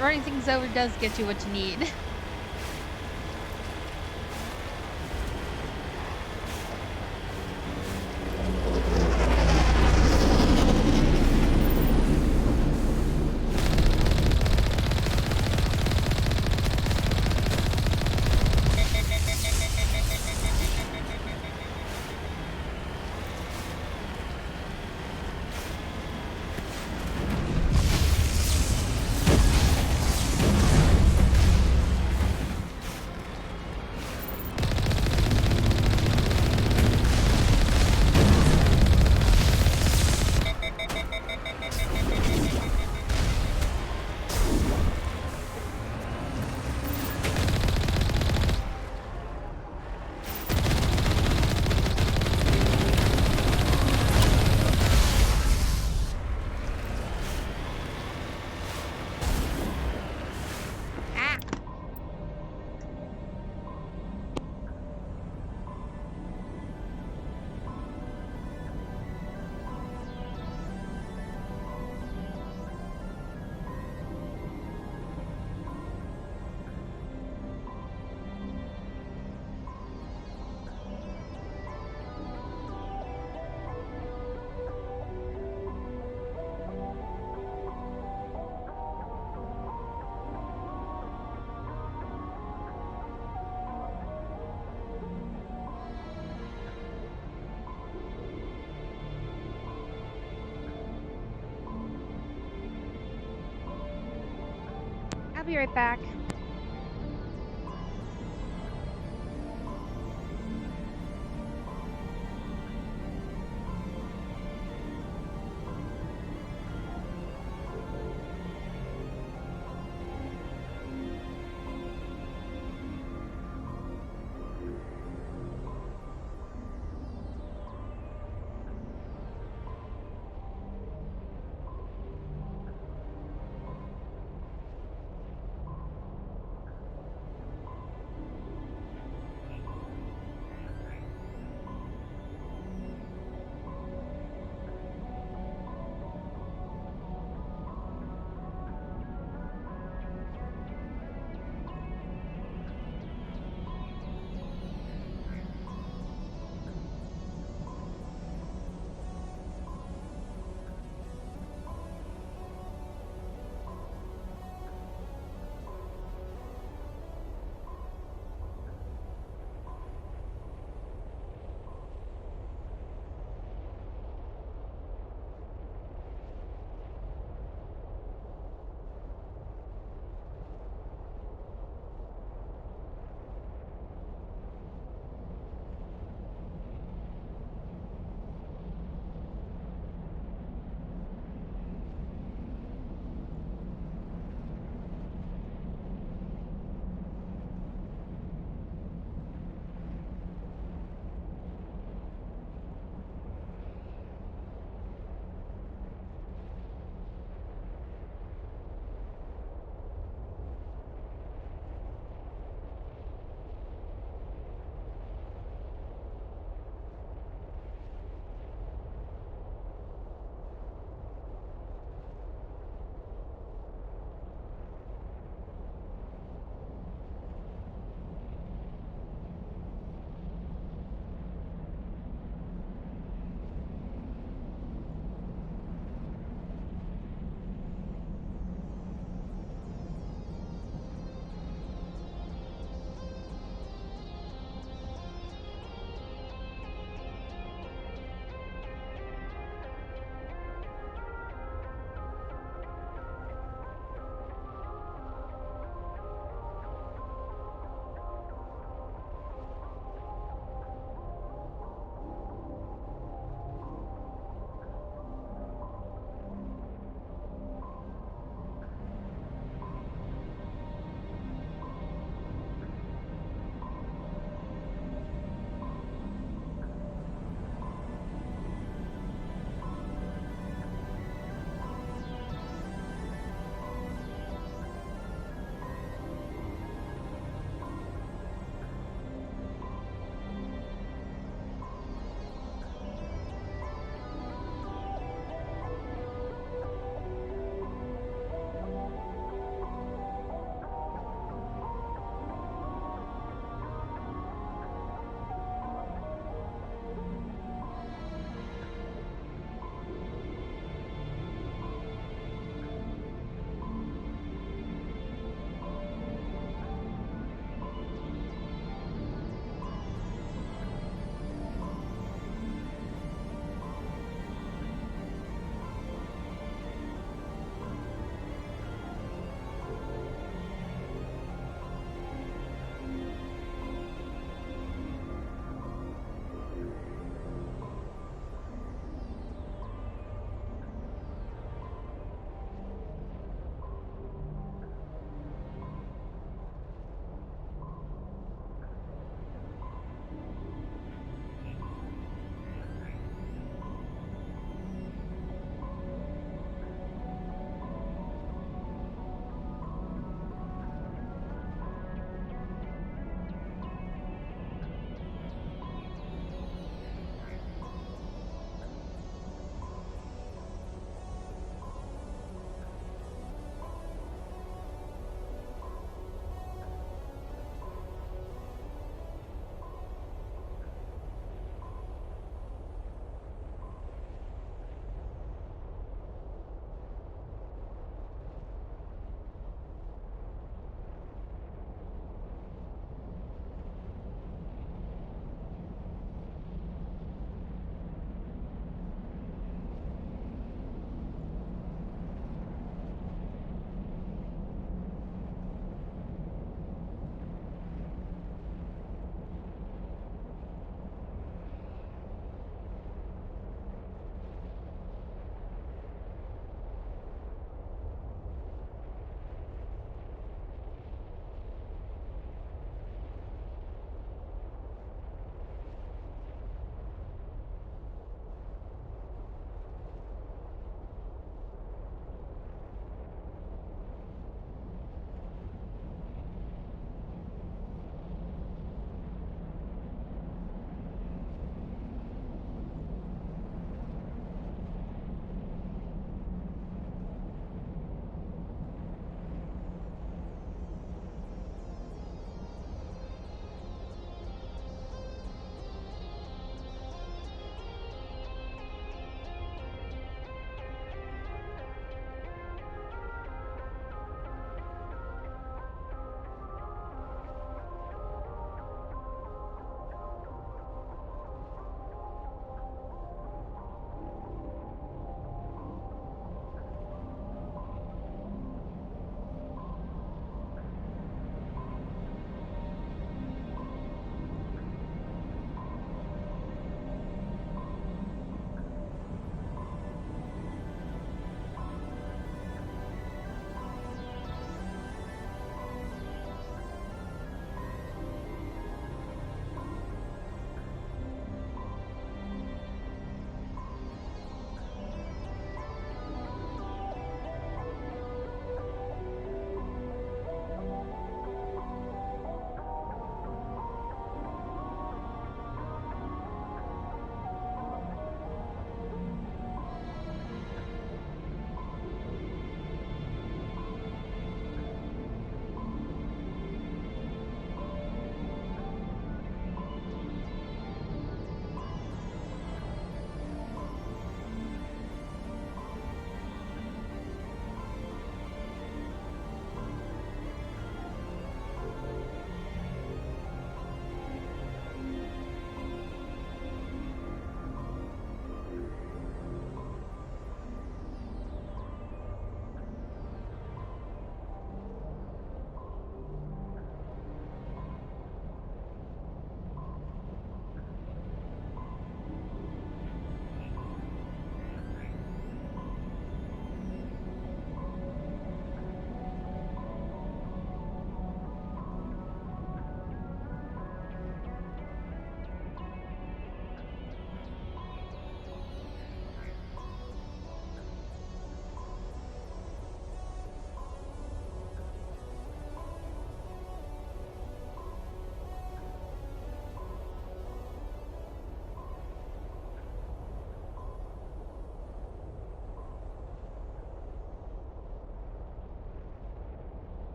Running things over does get you what you need. I'll be right back.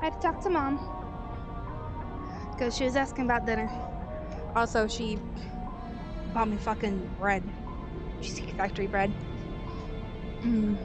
I had to talk to Mom. Because she was asking about dinner. Also, she bought me fucking bread. Cheesecake Factory bread. Mm.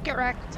Get wrecked.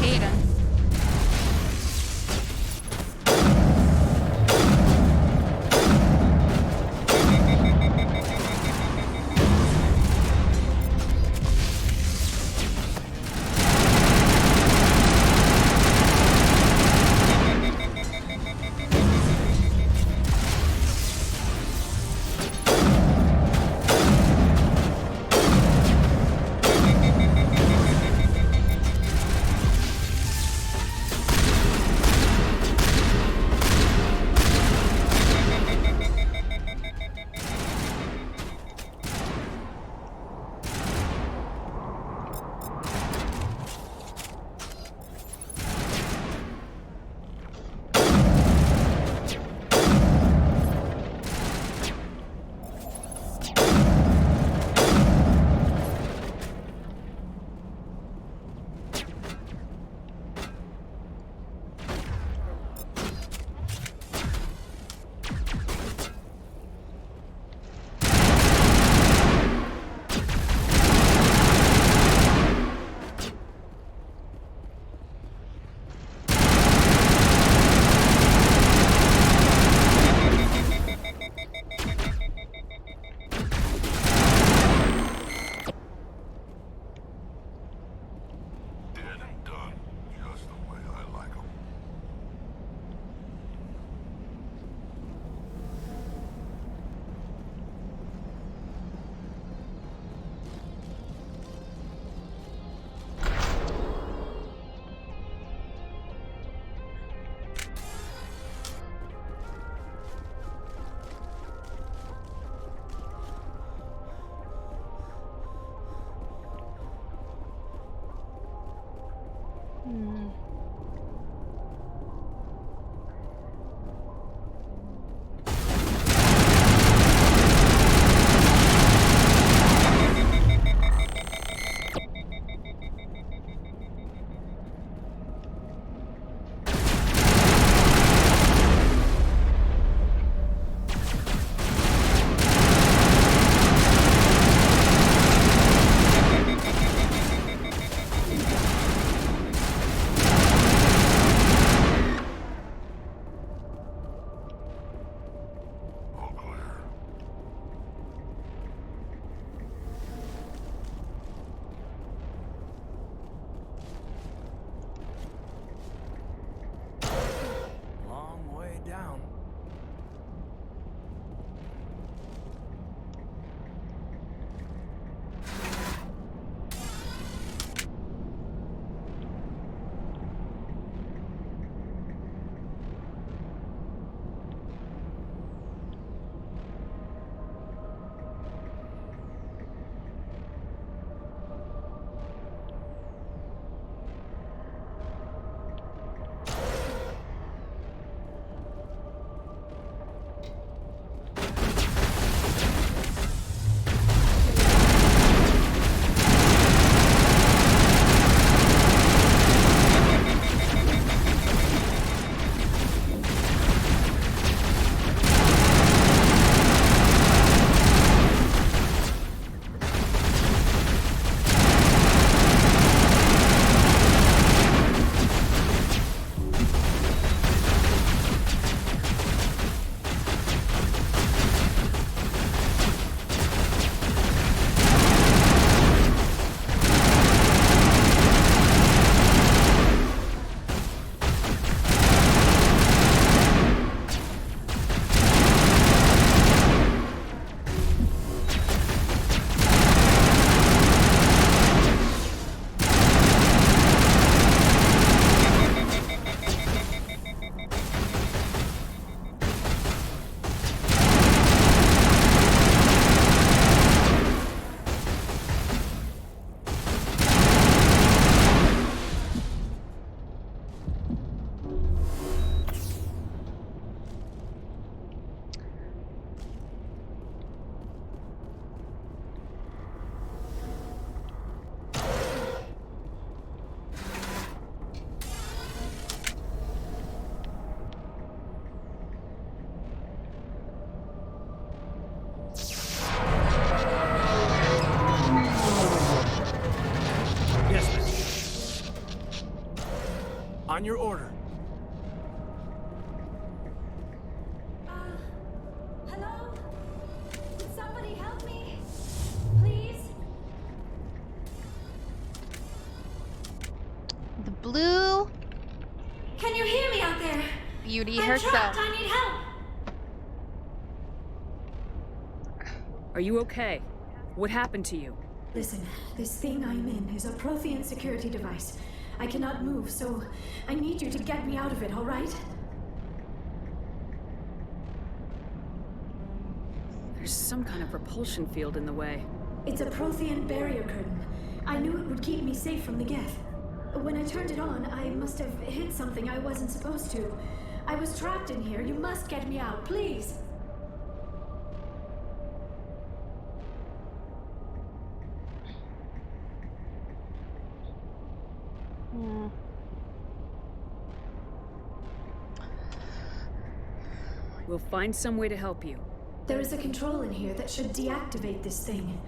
cadence. On your order. Hello? Could somebody help me? Please? The blue Can you hear me out there? beauty I'm herself. trapped. I need help. Are you okay? What happened to you? Listen, this thing I'm in is a Prothean security device. I cannot move, so I need you to get me out of it, all right? There's some kind of propulsion field in the way. It's a Prothean barrier curtain. I knew it would keep me safe from the Geth. When I turned it on, I must have hit something I wasn't supposed to. I was trapped in here. You must get me out, please. We'll find some way to help you. There is a control in here that should deactivate this thing.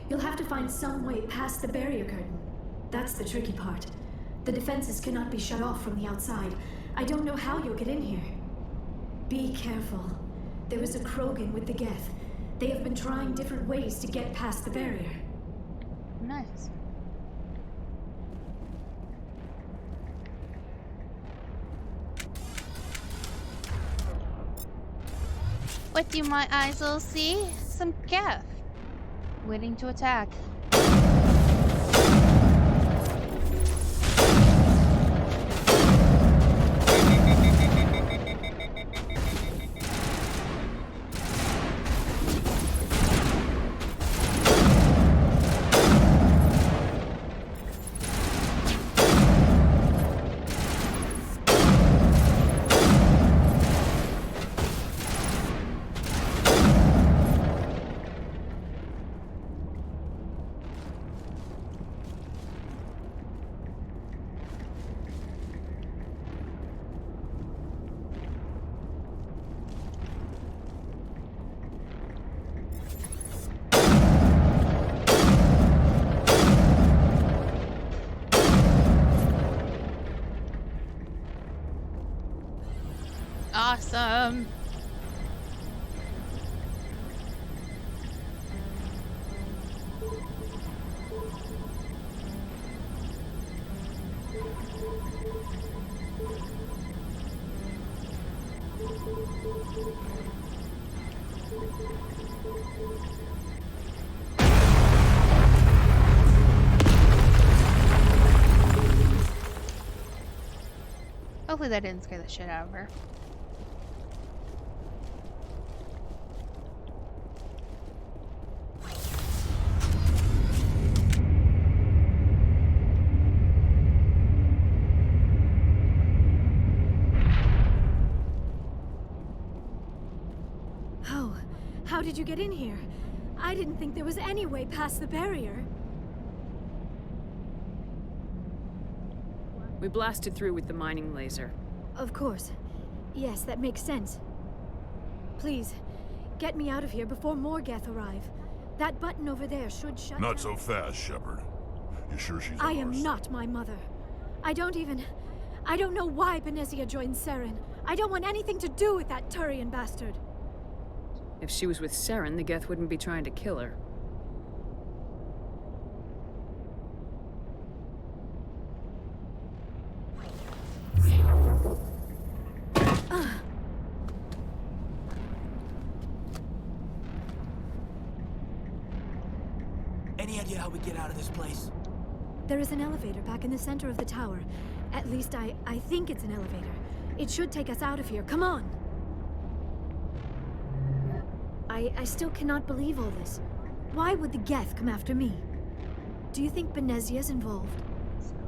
You'll have to find some way past the barrier curtain. That's the tricky part. The defenses cannot be shut off from the outside. I don't know how you'll get in here. Be careful. There is a Krogan with the Geth. They have been trying different ways to get past the barrier. Nice. What do my eyes all see? Some Geth waiting to attack. Awesome. Hopefully that didn't scare the shit out of her. How did you get in here? I didn't think there was any way past the barrier. We blasted through with the mining laser. Of course. Yes, that makes sense. Please, get me out of here before more Geth arrive. That button over there should shut Not down. so fast, Shepard. You sure she's I ours? am not my mother. I don't know why Benezia joined Saren. I don't want anything to do with that Turian bastard. If she was with Saren, the Geth wouldn't be trying to kill her. Any idea how we get out of this place? There is an elevator back in the center of the tower. At least I think it's an elevator. It should take us out of here. Come on! I still cannot believe all this. Why would the Geth come after me? Do you think Benezia's involved?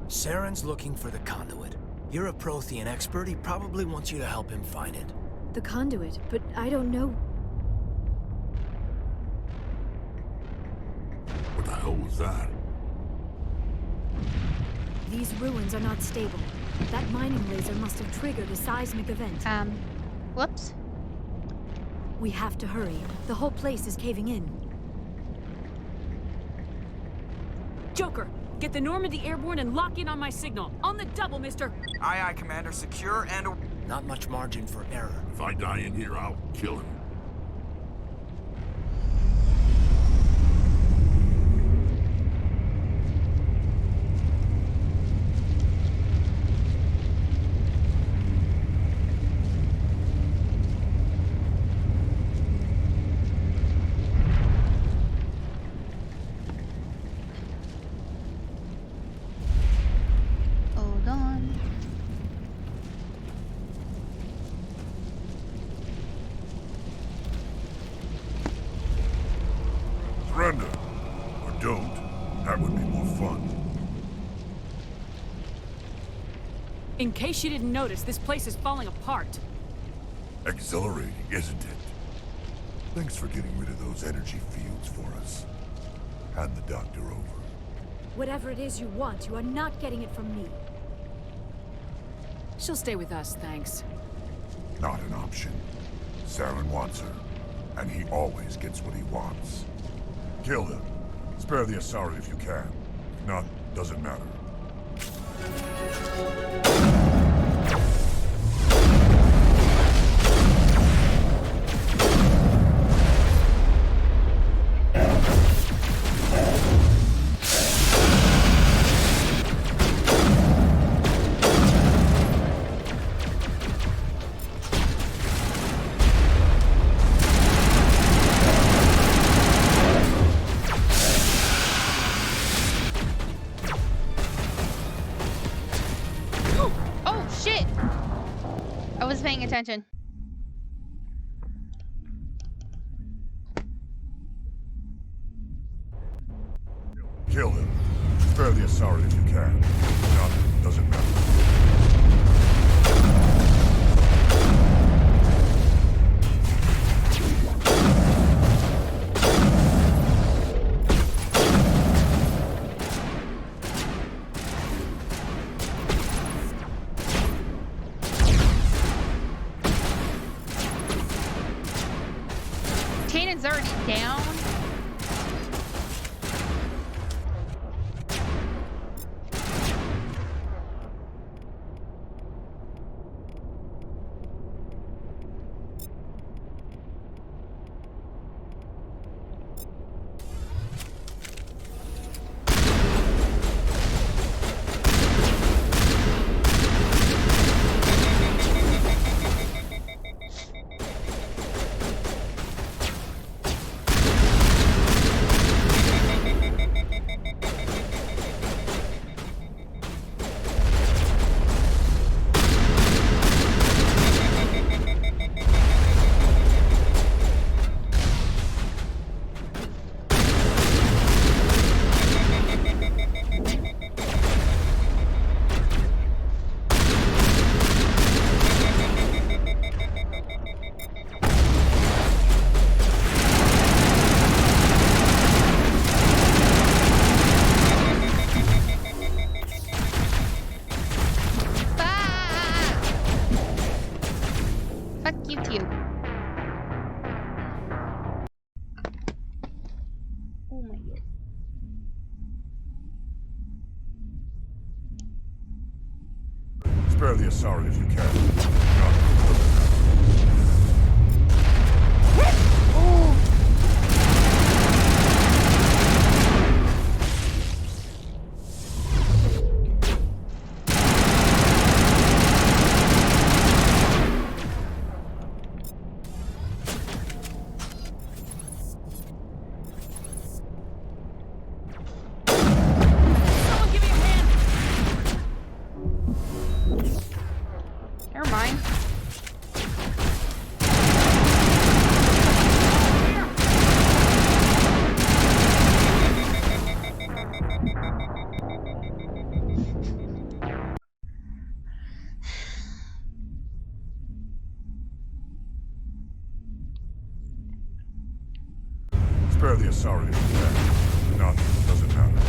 Saren's looking for the conduit. You're a Prothean expert. He probably wants you to help him find it. The conduit, but I don't know. What the hell was that? These ruins are not stable. That mining laser must have triggered a seismic event. Whoops. We have to hurry. The whole place is caving in. Joker, Get the Normandy airborne and lock in on my signal. On the double, mister. Aye, aye, Commander. Secure and... Not much margin for error. If I die in here, I'll kill him. Hold on. Surrender. Or don't. That would be more fun. In case you didn't notice, this place is falling apart. Exhilarating, isn't it? Thanks for getting rid of those energy fields for us. Hand the doctor over. Whatever it is you want, you are not getting it from me. She'll stay with us, thanks. Not an option. Saren wants her, and he always gets what he wants. Kill him. Spare the Asari if you can. If not, doesn't matter. Oh shit! I was paying attention. Kill him. Spare the Asari if you can. If not, doesn't matter. Kanan's already down. Fuck you too. Oh my god. Spare the Asari if you can. If not, doesn't matter. Never mind. Spare the Asari if you can. If not, doesn't matter.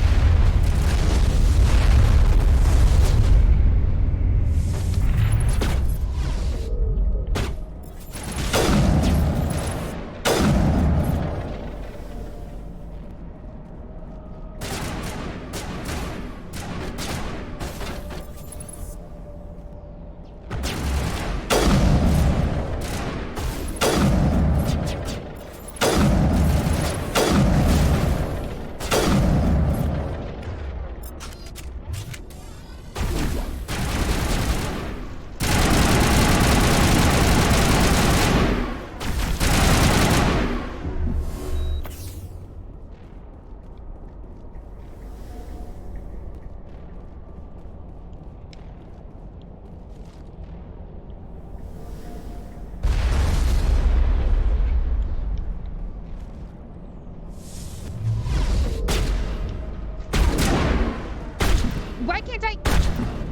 can't I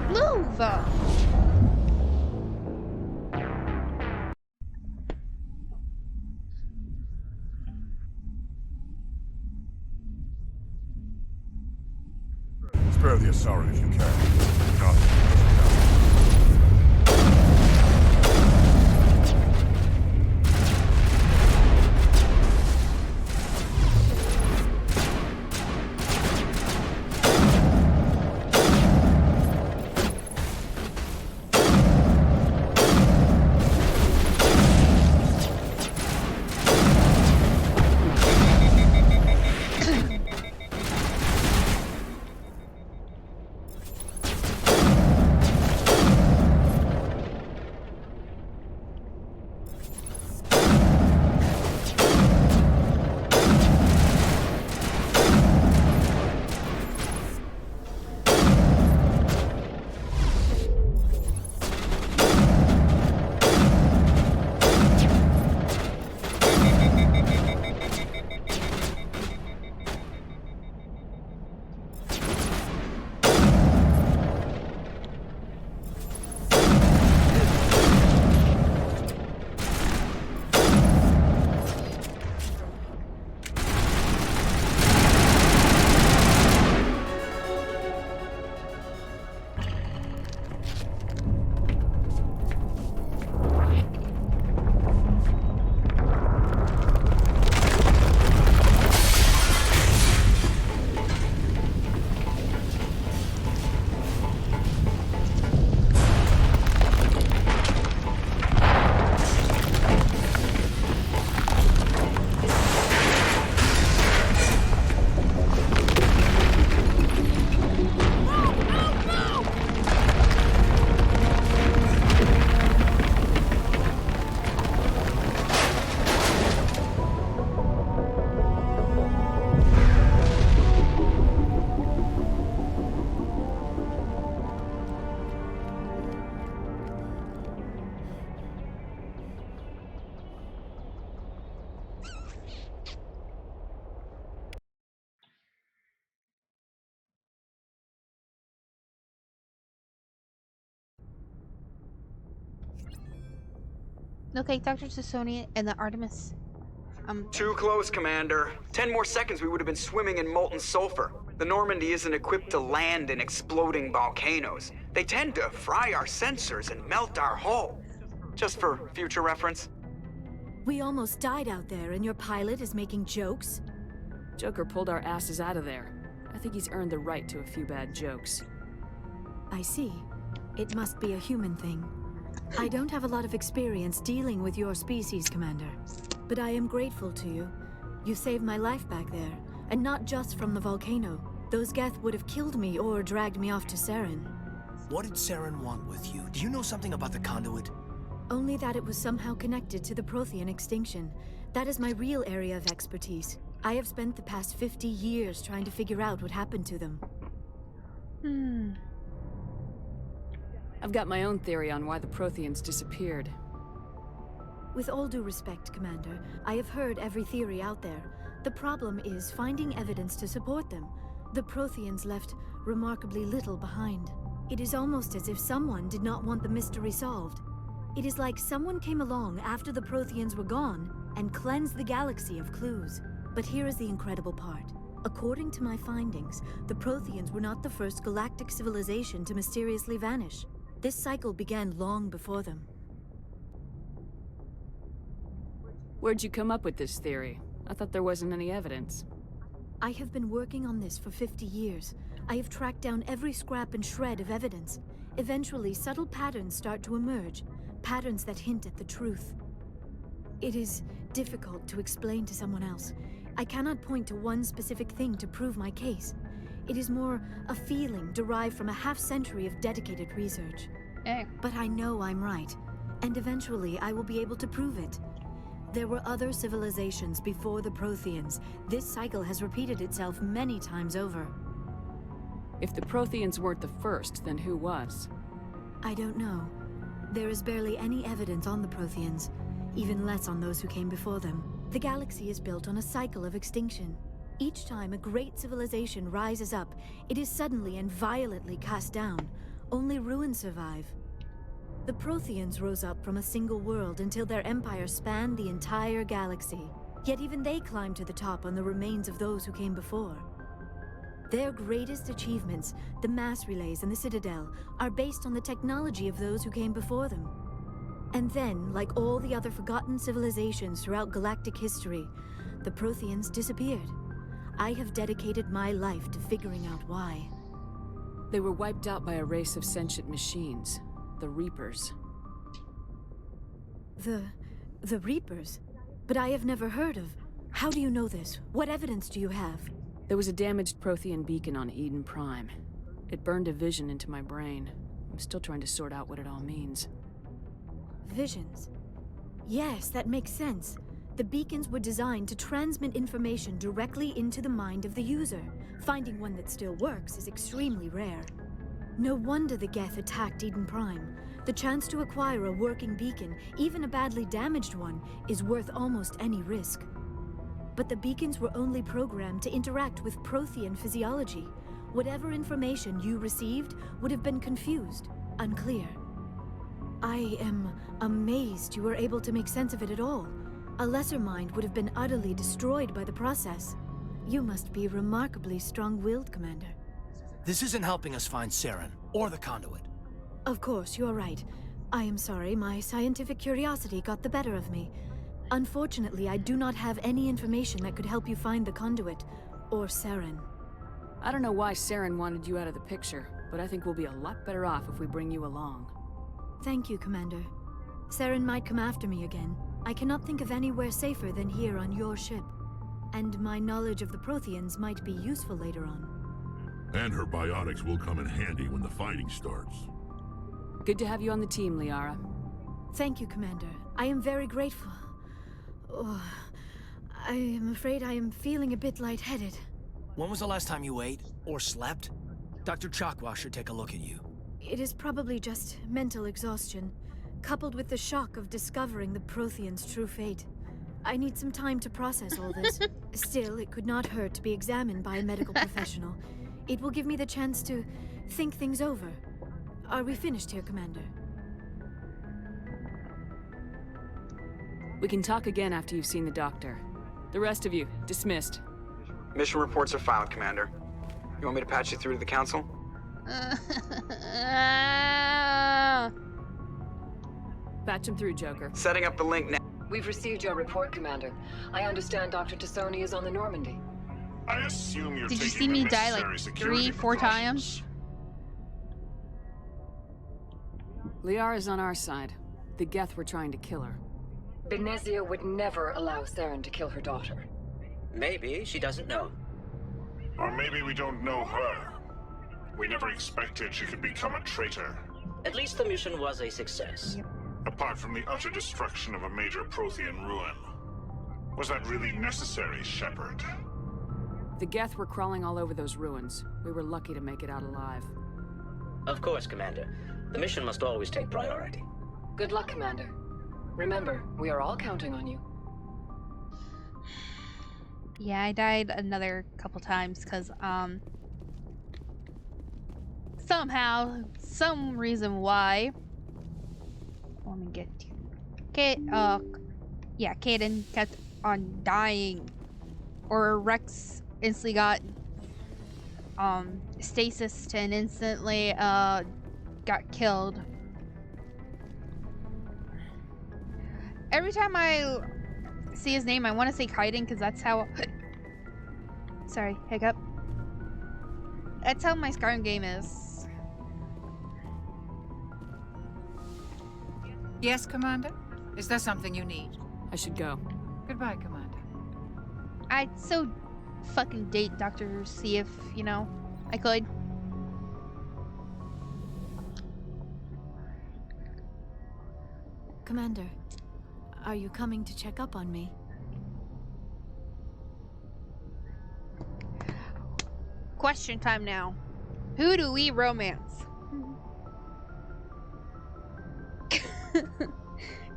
move? Spare the Asari if you can. If not, it doesn't matter. Locate Dr. Sassoni and the Artemis. Too close, Commander. 10 more seconds we would have been swimming in molten sulfur. The Normandy isn't equipped to land in exploding volcanoes. They tend to fry our sensors and melt our hull. Just for future reference. We almost died out there, and your pilot is making jokes? Joker pulled our asses out of there. I think he's earned the right to a few bad jokes. I see. It must be a human thing. I don't have a lot of experience dealing with your species, Commander. But I am grateful to you. You saved my life back there, and not just from the volcano. Those Geth would have killed me or dragged me off to Saren. What did Saren want with you? Do you know something about the conduit? Only that it was somehow connected to the Prothean extinction. That is my real area of expertise. I have spent the past 50 years trying to figure out what happened to them. I've got my own theory on why the Protheans disappeared. With all due respect, Commander, I have heard every theory out there. The problem is finding evidence to support them. The Protheans left remarkably little behind. It is almost as if someone did not want the mystery solved. It is like someone came along after the Protheans were gone and cleansed the galaxy of clues. But here is the incredible part. According to my findings, the Protheans were not the first galactic civilization to mysteriously vanish. This cycle began long before them. Where'd you come up with this theory? I thought there wasn't any evidence. I have been working on this for 50 years. I have tracked down every scrap and shred of evidence. Eventually, subtle patterns start to emerge, patterns that hint at the truth. It is difficult to explain to someone else. I cannot point to one specific thing to prove my case. It is more a feeling derived from a half-century of dedicated research. But I know I'm right, and eventually I will be able to prove it. There were other civilizations before the Protheans. This cycle has repeated itself many times over. If the Protheans weren't the first, then who was? I don't know. There is barely any evidence on the Protheans, even less on those who came before them. The galaxy is built on a cycle of extinction. Each time a great civilization rises up, it is suddenly and violently cast down. Only ruins survive. The Protheans rose up from a single world until their empire spanned the entire galaxy. Yet even they climbed to the top on the remains of those who came before. Their greatest achievements, the mass relays and the Citadel, are based on the technology of those who came before them. And then, like all the other forgotten civilizations throughout galactic history, the Protheans disappeared. I have dedicated my life to figuring out why. They were wiped out by a race of sentient machines, the Reapers. The Reapers? But I have never heard of. How do you know this? What evidence do you have? There was a damaged Prothean beacon on Eden Prime. It burned a vision into my brain. I'm still trying to sort out what it all means. Visions? Yes, that makes sense. The beacons were designed to transmit information directly into the mind of the user. Finding one that still works is extremely rare. No wonder the Geth attacked Eden Prime. The chance to acquire a working beacon, even a badly damaged one, is worth almost any risk. But the beacons were only programmed to interact with Prothean physiology. Whatever information you received would have been confused, unclear. I am amazed you were able to make sense of it at all. A lesser mind would have been utterly destroyed by the process. You must be remarkably strong-willed, Commander. This isn't helping us find Saren, or the conduit. Of course, you're right. I am sorry, my scientific curiosity got the better of me. Unfortunately, I do not have any information that could help you find the conduit, or Saren. I don't know why Saren wanted you out of the picture, but I think we'll be a lot better off if we bring you along. Thank you, Commander. Saren might come after me again. I cannot think of anywhere safer than here on your ship. And my knowledge of the Protheans might be useful later on. And her biotics will come in handy when the fighting starts. Good to have you on the team, Liara. Thank you, Commander. I am very grateful. Oh, I am afraid I am feeling a bit lightheaded. When was the last time you ate, or slept? Dr. Chakwa should take a look at you. It is probably just mental exhaustion, coupled with the shock of discovering the Protheans' true fate. I need some time to process all this. Still, it could not hurt to be examined by a medical professional. It will give me the chance to think things over. Are we finished here, Commander? We can talk again after you've seen the doctor. The rest of you, dismissed. Mission reports are filed, Commander. You want me to patch you through to the Council? Patch him through, Joker. Setting up the link now. We've received your report, Commander. I understand Dr. Tassoni is on the Normandy. I assume you're Did you taking see the me die necessary like security 3-4 precautions. times? Liara's on our side. The Geth were trying to kill her. Benezia would never allow Saren to kill her daughter. Maybe she doesn't know. Or maybe we don't know her. We never expected she could become a traitor. At least the mission was a success. Apart from the utter destruction of a major Prothean ruin. Was that really necessary, Shepard? The Geth were crawling all over those ruins. We were lucky to make it out alive. Of course, Commander. The mission must always take priority. Good luck, Commander. Remember, we are all counting on you. Yeah, I died another couple times because, somehow, some reason why. Let me get to yeah, Kaidan kept on dying. Or Rex instantly got, stasis and instantly, got killed. Every time I see his name, I want to say Kaidan because that's how. Sorry, hiccup. That's how my Skyrim game is. Yes, Commander? Is there something you need? I should go. Goodbye, Commander. I'd so fucking date Dr. See if, you know, I could. Commander, are you coming to check up on me? Question time now. Who do we romance?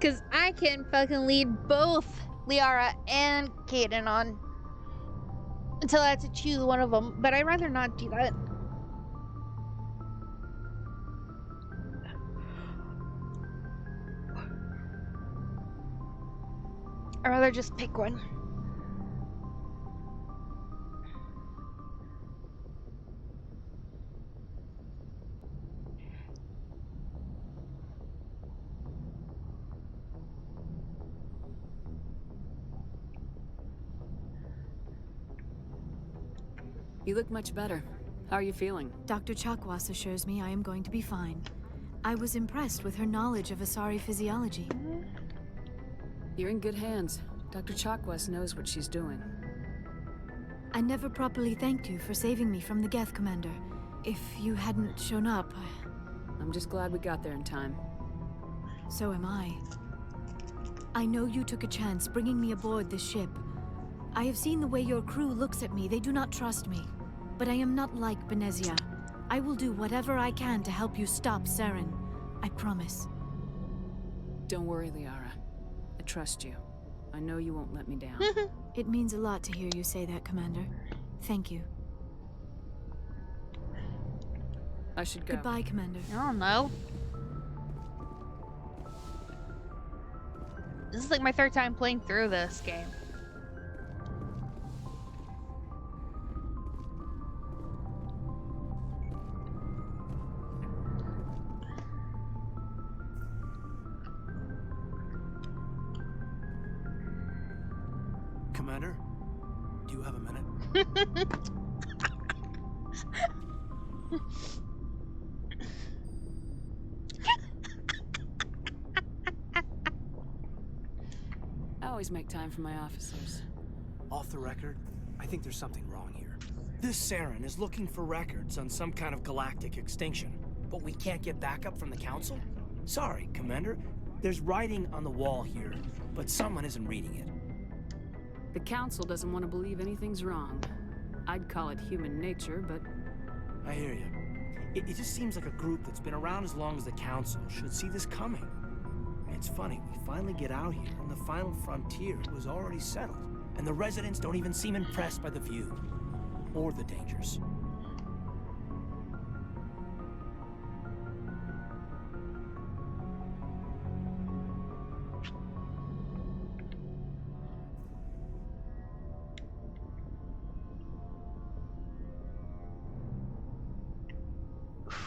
Cause I can fucking lead both Liara and Kaidan on. until I had to choose one of them, but I'd rather not do that. I'd rather just pick one. You look much better. How are you feeling? Dr. Chakwas assures me I am going to be fine. I was impressed with her knowledge of Asari physiology. You're in good hands. Dr. Chakwas knows what she's doing. I never properly thanked you for saving me from the Geth, Commander. If you hadn't shown up... I'm just glad we got there in time. So am I. I know you took a chance bringing me aboard this ship. I have seen the way your crew looks at me. They do not trust me. But I am not like Benezia. I will do whatever I can to help you stop Saren. I promise. Don't worry, Liara. I trust you. I know you won't let me down. It means a lot to hear you say that, Commander. Thank you. I should go. Goodbye, Commander. I don't know. This is like my third time playing through this game. Commander, do you have a minute? I always make time for my officers. Off the record, I think there's something wrong here. This Saren is looking for records on some kind of galactic extinction, but we can't get backup from the Council? Sorry, Commander. There's writing on the wall here, but someone isn't reading it. The Council doesn't want to believe anything's wrong. I'd call it human nature, but... I hear you. It just seems like a group that's been around as long as the Council should see this coming. It's funny, we finally get out here, and the final frontier was already settled, and the residents don't even seem impressed by the view. Or the dangers.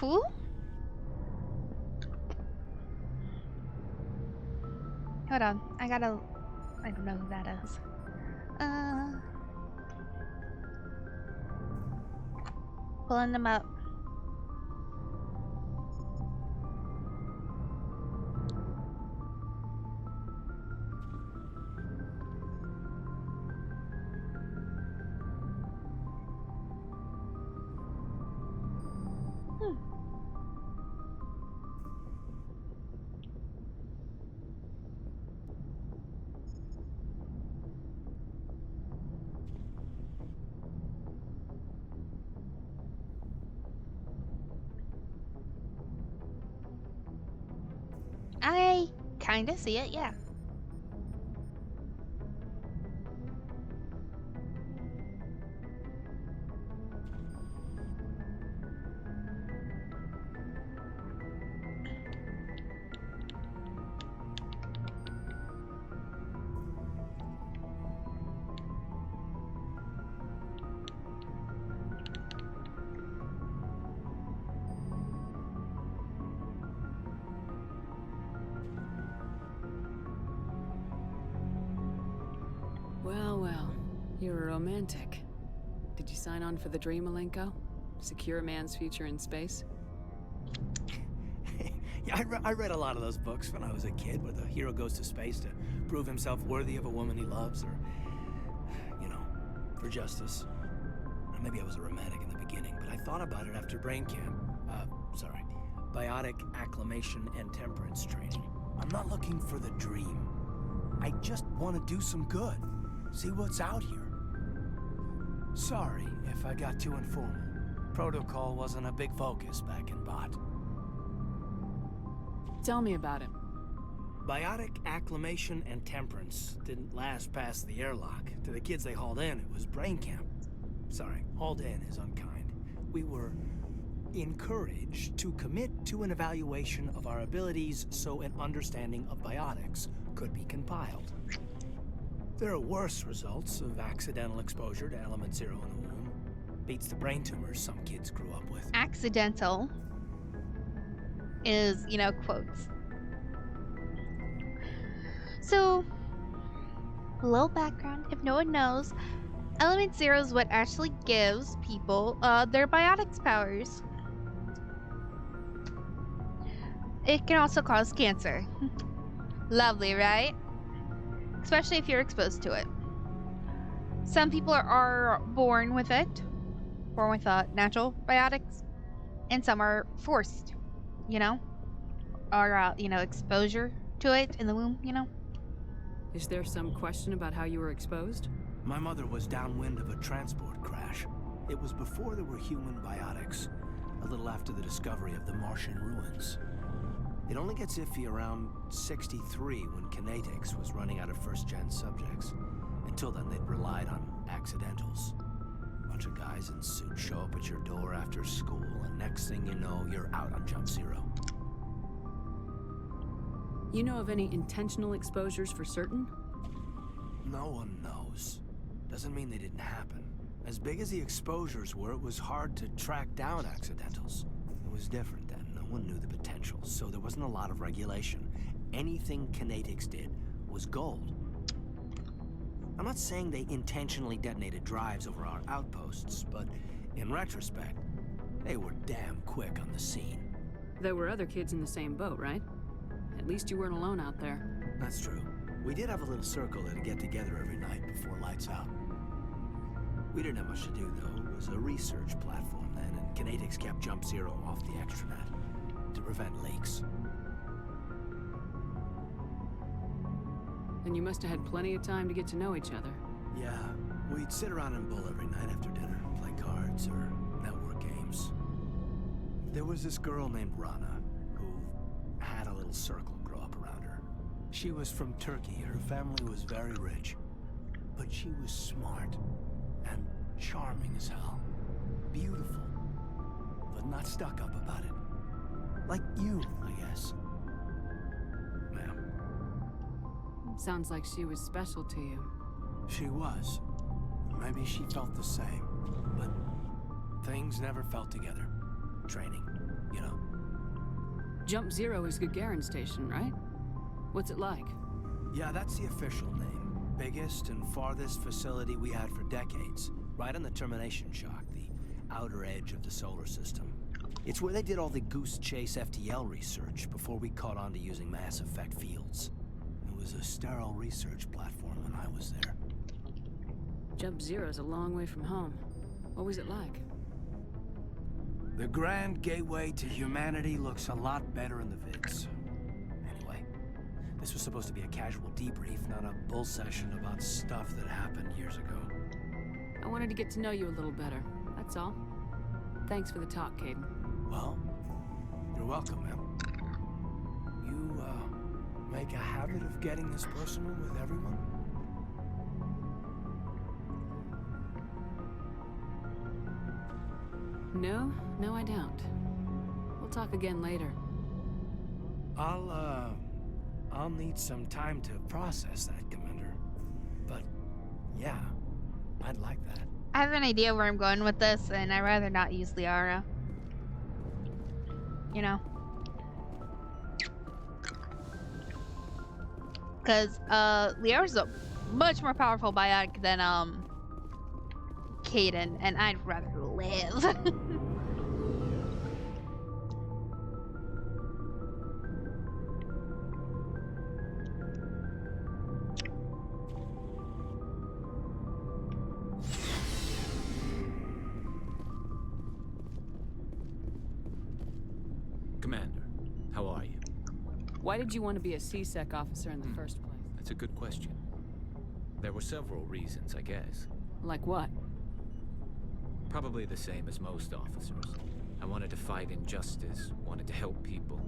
Who? Hold on, I don't know who that is. Pulling them up. I kinda see it, yeah. Well, you're a romantic. Did you sign on for the dream, Malenko? Secure a man's future in space? Yeah, I read a lot of those books when I was a kid, where the hero goes to space to prove himself worthy of a woman he loves, or, you know, for justice. Or maybe I was a romantic in the beginning, but I thought about it after brain camp. Biotic acclimation and temperance training. I'm not looking for the dream. I just want to do some good. See what's out here. Sorry if I got too informal. Protocol wasn't a big focus back in Bot. Tell me about it. Biotic acclimation and temperance didn't last past the airlock. To the kids they hauled in, it was brain camp. sorry, hauled in is unkind. We were encouraged to commit to an evaluation of our abilities so an understanding of biotics could be compiled. There are worse results of accidental exposure to Element Zero in the womb. Beats the brain tumors some kids grew up with. Accidental is, you know, quotes. So, a little background, if no one knows, Element Zero is what actually gives people their biotics powers. It can also cause cancer. Lovely, right? Especially if you're exposed to it. Some people are born with it, born with natural biotics, and some are forced, you know, or you know, exposure to it in the womb, you know. Is there some question about how you were exposed? My mother was downwind of a transport crash. It was before there were human biotics, a little after the discovery of the Martian ruins. It only gets iffy around 63 when Kinetics was running out of first-gen subjects. Until then, they'd relied on accidentals. A bunch of guys in suits show up at your door after school, and next thing you know, you're out on Jump Zero. You know of any intentional exposures for certain? No one knows. Doesn't mean they didn't happen. As big as the exposures were, it was hard to track down accidentals. It was different then. No one knew the potential, so there wasn't a lot of regulation. Anything Kinetics did was gold. I'm not saying they intentionally detonated drives over our outposts, but in retrospect, they were damn quick on the scene. There were other kids in the same boat, right? At least you weren't alone out there. That's true. We did have a little circle that'd get together every night before lights out. We didn't have much to do, though. It was a research platform then, and Kinetics kept Jump Zero off the extranet to prevent leaks. Then you must have had plenty of time to get to know each other. Yeah, we'd sit around and bull every night after dinner, play cards or network games. There was this girl named Rana who had a little circle grow up around her. She was from Turkey. Her family was very rich, but she was smart and charming as hell. Beautiful, but not stuck up about it. Like you, I guess. Ma'am. Sounds like she was special to you. She was. Maybe she felt the same, but things never felt together. Training, you know. Jump Zero is Gagarin Station, right? What's it like? Yeah, that's the official name. Biggest and farthest facility we had for decades. Right on the termination shock, the outer edge of the solar system. It's where they did all the Goose Chase FTL research before we caught on to using mass effect fields. It was a sterile research platform when I was there. Jump Zero's a long way from home. What was it like? The grand gateway to humanity looks a lot better in the vids. Anyway, this was supposed to be a casual debrief, not a bull session about stuff that happened years ago. I wanted to get to know you a little better, that's all. Thanks for the talk, Kaidan. Well, you're welcome, ma'am. You, make a habit of getting this personal with everyone? No, I don't. We'll talk again later. I'll need some time to process that, Commander. But, yeah, I'd like that. I have an idea where I'm going with this, and I'd rather not use Liara. You know? Because, Liara's a much more powerful biotic than, Kaidan, and I'd rather live. Commander, how are you? Why did you want to be a C-Sec officer in the first place? That's a good question. There were several reasons, I guess. Like what? Probably the same as most officers. I wanted to fight injustice, wanted to help people.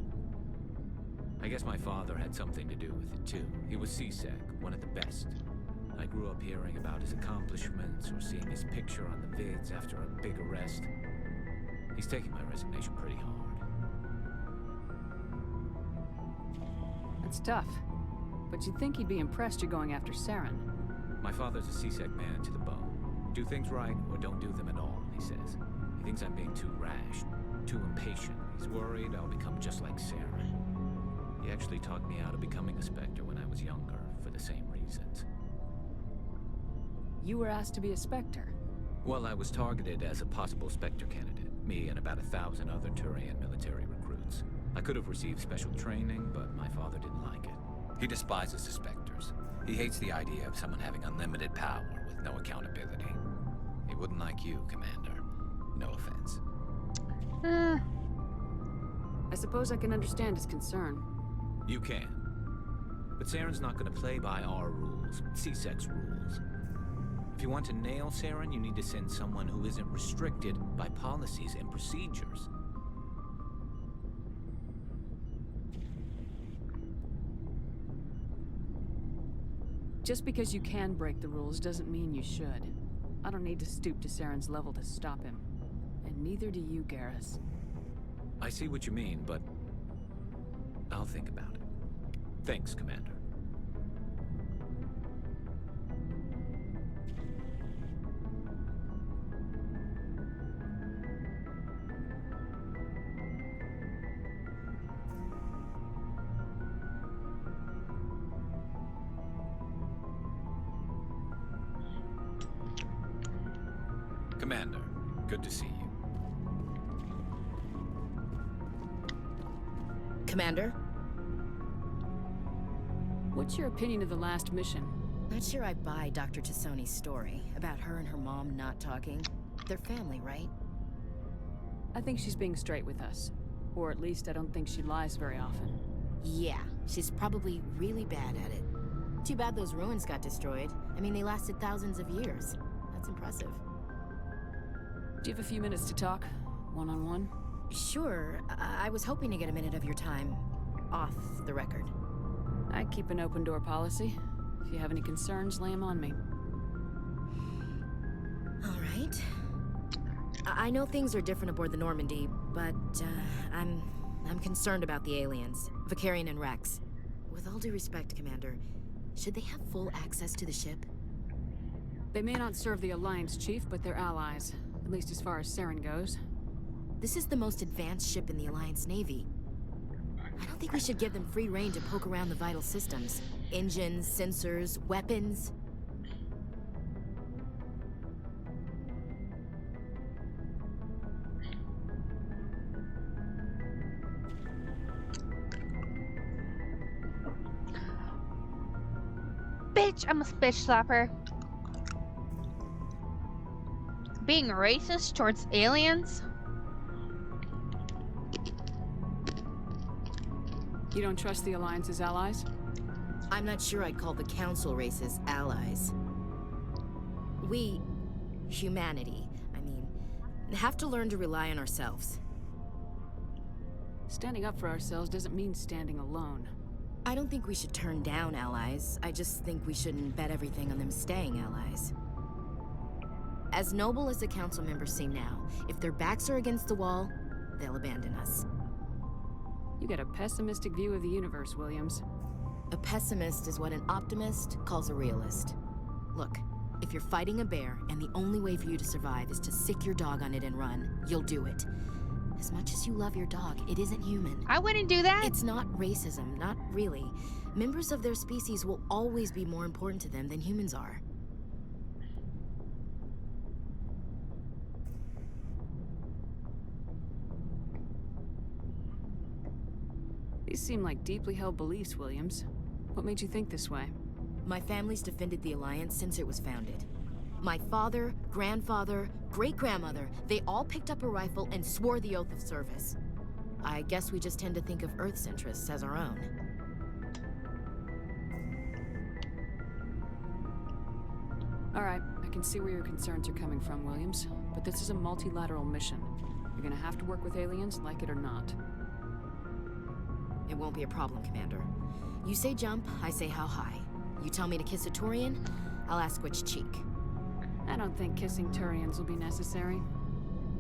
I guess my father had something to do with it too. He was C-Sec, one of the best. I grew up hearing about his accomplishments or seeing his picture on the vids after a big arrest. He's taking my resignation pretty hard. That's tough. But you'd think he'd be impressed you're going after Saren. My father's a CSEC man to the bone. Do things right or don't do them at all, he says. He thinks I'm being too rash, too impatient. He's worried I'll become just like Saren. He actually talked me out of becoming a Spectre when I was younger, for the same reasons. You were asked to be a Spectre? Well, I was targeted as a possible Spectre candidate. Me and about 1,000 other Turian military recruits. I could have received special training, but my father didn't like it. He despises the Spectres. He hates the idea of someone having unlimited power with no accountability. He wouldn't like you, Commander. No offense. I suppose I can understand his concern. You can. But Saren's not going to play by our rules, CSEC's rules. If you want to nail Saren, you need to send someone who isn't restricted by policies and procedures. Just because you can break the rules doesn't mean you should. I don't need to stoop to Saren's level to stop him. And neither do you, Garrus. I see what you mean, but I'll think about it. Thanks, Commander. Commander, good to see you. Commander? What's your opinion of the last mission? Not sure I buy Dr. Tassoni's story about her and her mom not talking. They're family, right? I think she's being straight with us. Or at least I don't think she lies very often. Yeah, she's probably really bad at it. Too bad those ruins got destroyed. I mean, they lasted thousands of years. That's impressive. Do you have a few minutes to talk? One-on-one? Sure. I was hoping to get a minute of your time. Off the record. I keep an open door policy. If you have any concerns, lay them on me. All right. I know things are different aboard the Normandy, but I'm concerned about the aliens, Vakarian and Rex. With all due respect, Commander, should they have full access to the ship? They may not serve the Alliance, Chief, but they're allies. At least as far as Saren goes. This is the most advanced ship in the Alliance Navy. I don't think we should give them free rein to poke around the vital systems. Engines, sensors, weapons. Bitch, I'm a bitch slapper. Being racist towards aliens? You don't trust the Alliance's allies? I'm not sure I'd call the Council races allies. We, humanity, I mean, have to learn to rely on ourselves. Standing up for ourselves doesn't mean standing alone. I don't think we should turn down allies. I just think we shouldn't bet everything on them staying allies. As noble as the Council members seem now, if their backs are against the wall, they'll abandon us. You get a pessimistic view of the universe, Williams. A pessimist is what an optimist calls a realist. Look, if you're fighting a bear and the only way for you to survive is to sick your dog on it and run, you'll do it. As much as you love your dog, it isn't human. I wouldn't do that. It's not racism, not really. Members of their species will always be more important to them than humans are. These seem like deeply held beliefs, Williams. What made you think this way? My family's defended the Alliance since it was founded. My father, grandfather, great-grandmother, they all picked up a rifle and swore the oath of service. I guess we just tend to think of Earth's interests as our own. All right, I can see where your concerns are coming from, Williams. But this is a multilateral mission. You're gonna have to work with aliens, like it or not. It won't be a problem, Commander. You say jump, I say how high. You tell me to kiss a Turian, I'll ask which cheek. I don't think kissing Turians will be necessary.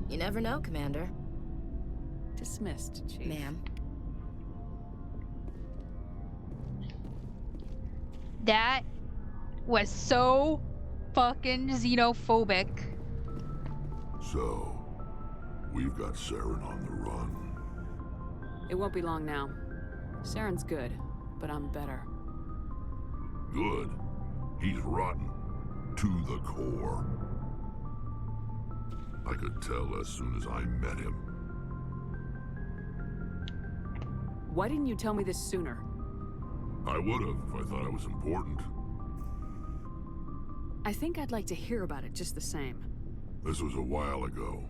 You never know, Commander. Dismissed, Chief. Ma'am. That was so fucking xenophobic. So, we've got Saren on the run. It won't be long now. Saren's good, but I'm better. Good. He's rotten. To the core. I could tell as soon as I met him. Why didn't you tell me this sooner? I would have if I thought I was important. I think I'd like to hear about it just the same. This was a while ago.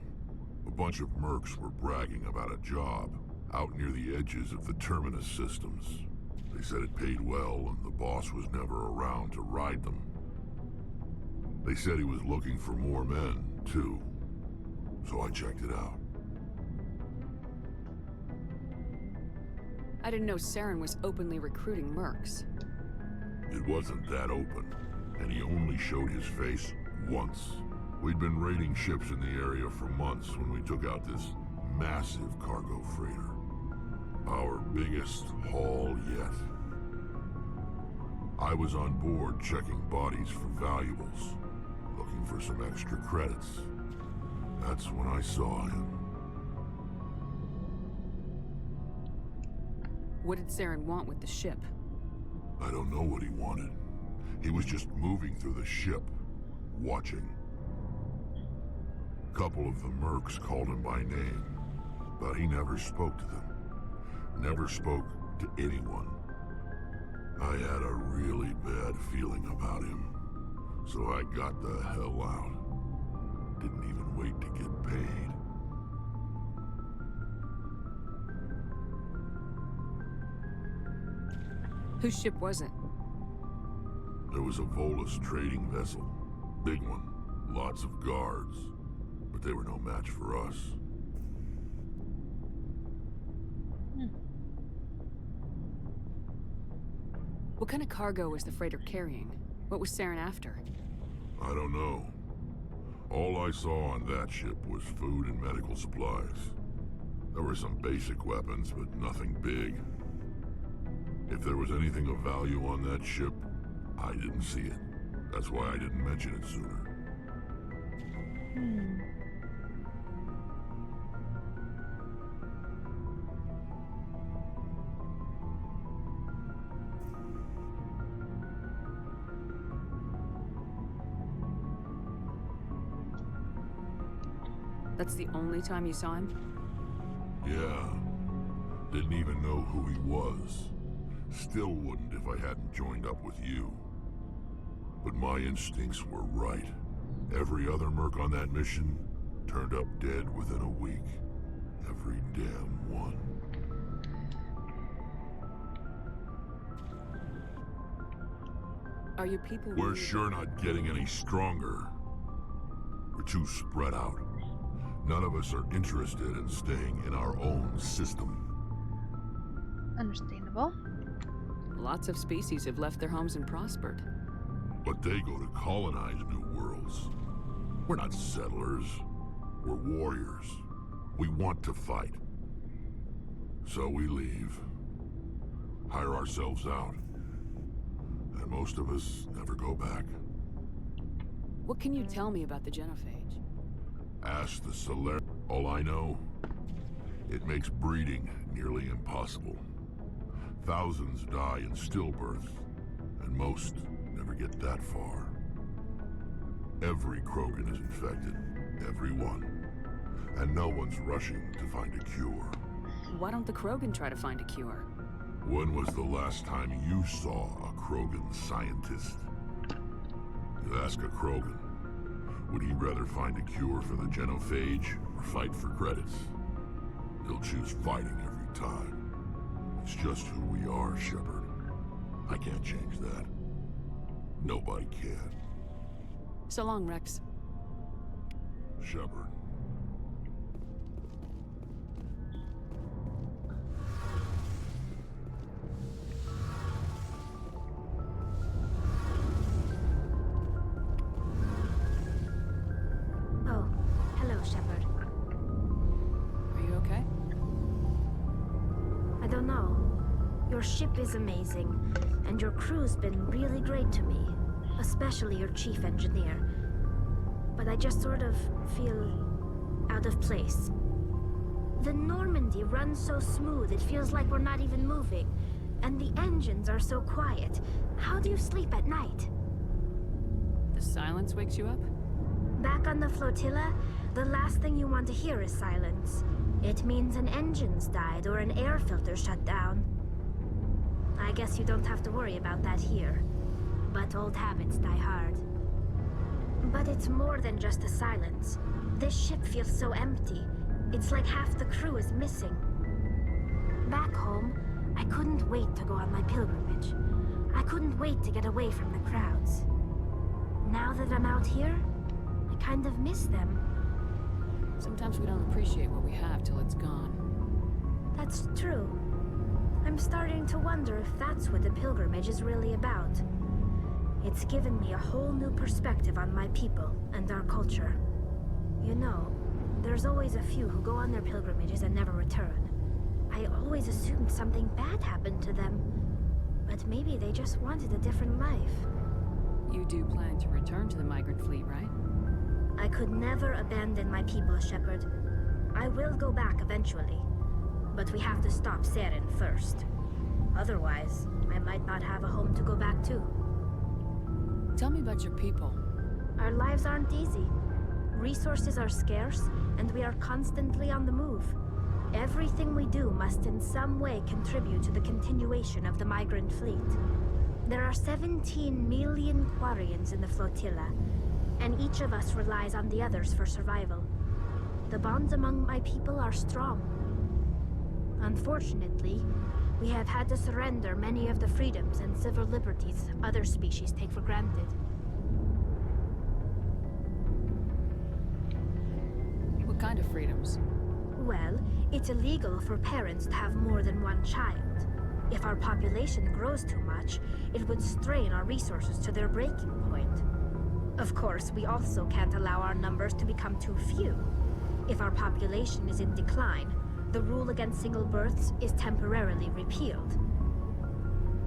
A bunch of mercs were bragging about a job out near the edges of the Terminus systems. They said it paid well and the boss was never around to ride them. They said he was looking for more men, too. So I checked it out. I didn't know Saren was openly recruiting mercs. It wasn't that open, and he only showed his face once. We'd been raiding ships in the area for months when we took out this massive cargo freighter. Our biggest haul yet. I was on board checking bodies for valuables, looking for some extra credits. That's when I saw him. What did Saren want with the ship? I don't know what he wanted. He was just moving through the ship, watching. A couple of the mercs called him by name, but he never spoke to them. Never spoke to anyone. I had a really bad feeling about him, so I got the hell out. Didn't even wait to get paid. Whose ship was it? There was a Volus trading vessel. Big one. Lots of guards. But they were no match for us. What kind of cargo was the freighter carrying? What was Saren after? I don't know. All I saw on that ship was food and medical supplies. There were some basic weapons, but nothing big. If there was anything of value on that ship, I didn't see it. That's why I didn't mention it sooner. That's the only time you saw him? Yeah. Didn't even know who he was. Still wouldn't if I hadn't joined up with you. But my instincts were right. Every other merc on that mission turned up dead within a week. Every damn one. Are you people... We're sure not getting any stronger. We're too spread out. None of us are interested in staying in our own system. Understandable. Lots of species have left their homes and prospered. But they go to colonize new worlds. We're not settlers. We're warriors. We want to fight. So we leave. Hire ourselves out. And most of us never go back. What can you tell me about the Genophage? Ask the Solar. All I know, it makes breeding nearly impossible. Thousands die in stillbirth, and most never get that far. Every Krogan is infected, every one. And no one's rushing to find a cure. Why don't the Krogan try to find a cure? When was the last time you saw a Krogan scientist? You ask a Krogan, would he rather find a cure for the Genophage or fight for credits? He'll choose fighting every time. It's just who we are, Shepard. I can't change that. Nobody can. So long, Rex. Shepard. don't know. Your ship is amazing, and your crew's been really great to me. Especially your chief engineer. But I just sort of feel out of place. The Normandy runs so smooth it feels like we're not even moving. And the engines are so quiet. How do you sleep at night? The silence wakes you up? Back on the flotilla, the last thing you want to hear is silence. It means an engine's died or an air filter shut down. I guess you don't have to worry about that here. But old habits die hard. But it's more than just the silence. This ship feels so empty. It's like half the crew is missing. Back home, I couldn't wait to go on my pilgrimage. I couldn't wait to get away from the crowds. Now that I'm out here, I kind of miss them. Sometimes we don't appreciate what we have till it's gone. That's true. I'm starting to wonder if that's what the pilgrimage is really about. It's given me a whole new perspective on my people and our culture. You know, there's always a few who go on their pilgrimages and never return. I always assumed something bad happened to them. But maybe they just wanted a different life. You do plan to return to the migrant fleet, right? I could never abandon my people, Shepard. I will go back eventually. But we have to stop Saren first. Otherwise, I might not have a home to go back to. Tell me about your people. Our lives aren't easy. Resources are scarce, and we are constantly on the move. Everything we do must in some way contribute to the continuation of the migrant fleet. There are 17 million Quarians in the flotilla, and each of us relies on the others for survival. The bonds among my people are strong. Unfortunately, we have had to surrender many of the freedoms and civil liberties other species take for granted. What kind of freedoms? Well, it's illegal for parents to have more than one child. If our population grows too much, it would strain our resources to their breaking point. Of course, we also can't allow our numbers to become too few. If our population is in decline, the rule against single births is temporarily repealed.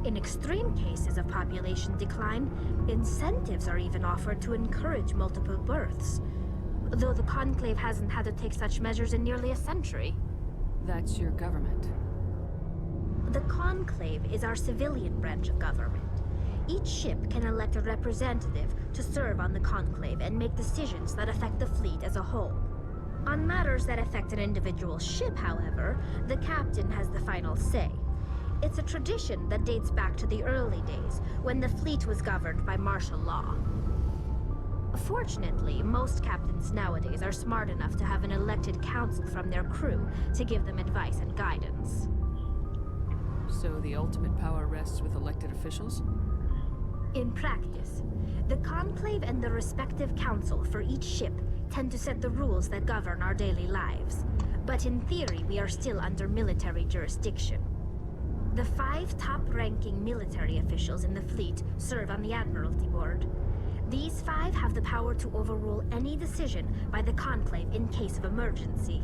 In extreme cases of population decline, incentives are even offered to encourage multiple births, though the Conclave hasn't had to take such measures in nearly a century. That's your government. The Conclave is our civilian branch of government. Each ship can elect a representative to serve on the Conclave and make decisions that affect the fleet as a whole. On matters that affect an individual ship, however, the captain has the final say. It's a tradition that dates back to the early days, when the fleet was governed by martial law. Fortunately, most captains nowadays are smart enough to have an elected council from their crew to give them advice and guidance. So the ultimate power rests with elected officials? In practice, the Conclave and the respective council for each ship tend to set the rules that govern our daily lives. But in theory, we are still under military jurisdiction. The 5 top-ranking military officials in the fleet serve on the Admiralty Board. These 5 have the power to overrule any decision by the Conclave in case of emergency.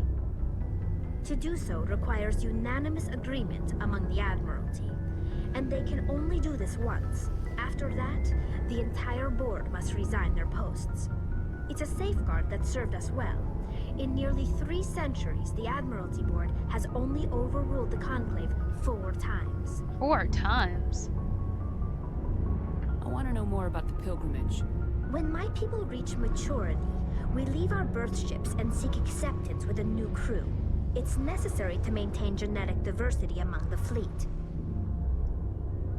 To do so requires unanimous agreement among the Admiralty, and they can only do this once. After that, the entire board must resign their posts. It's a safeguard that served us well. In nearly 3 centuries, the Admiralty Board has only overruled the Conclave 4 times. 4 times? I want to know more about the pilgrimage. When my people reach maturity, we leave our birth ships and seek acceptance with a new crew. It's necessary to maintain genetic diversity among the fleet.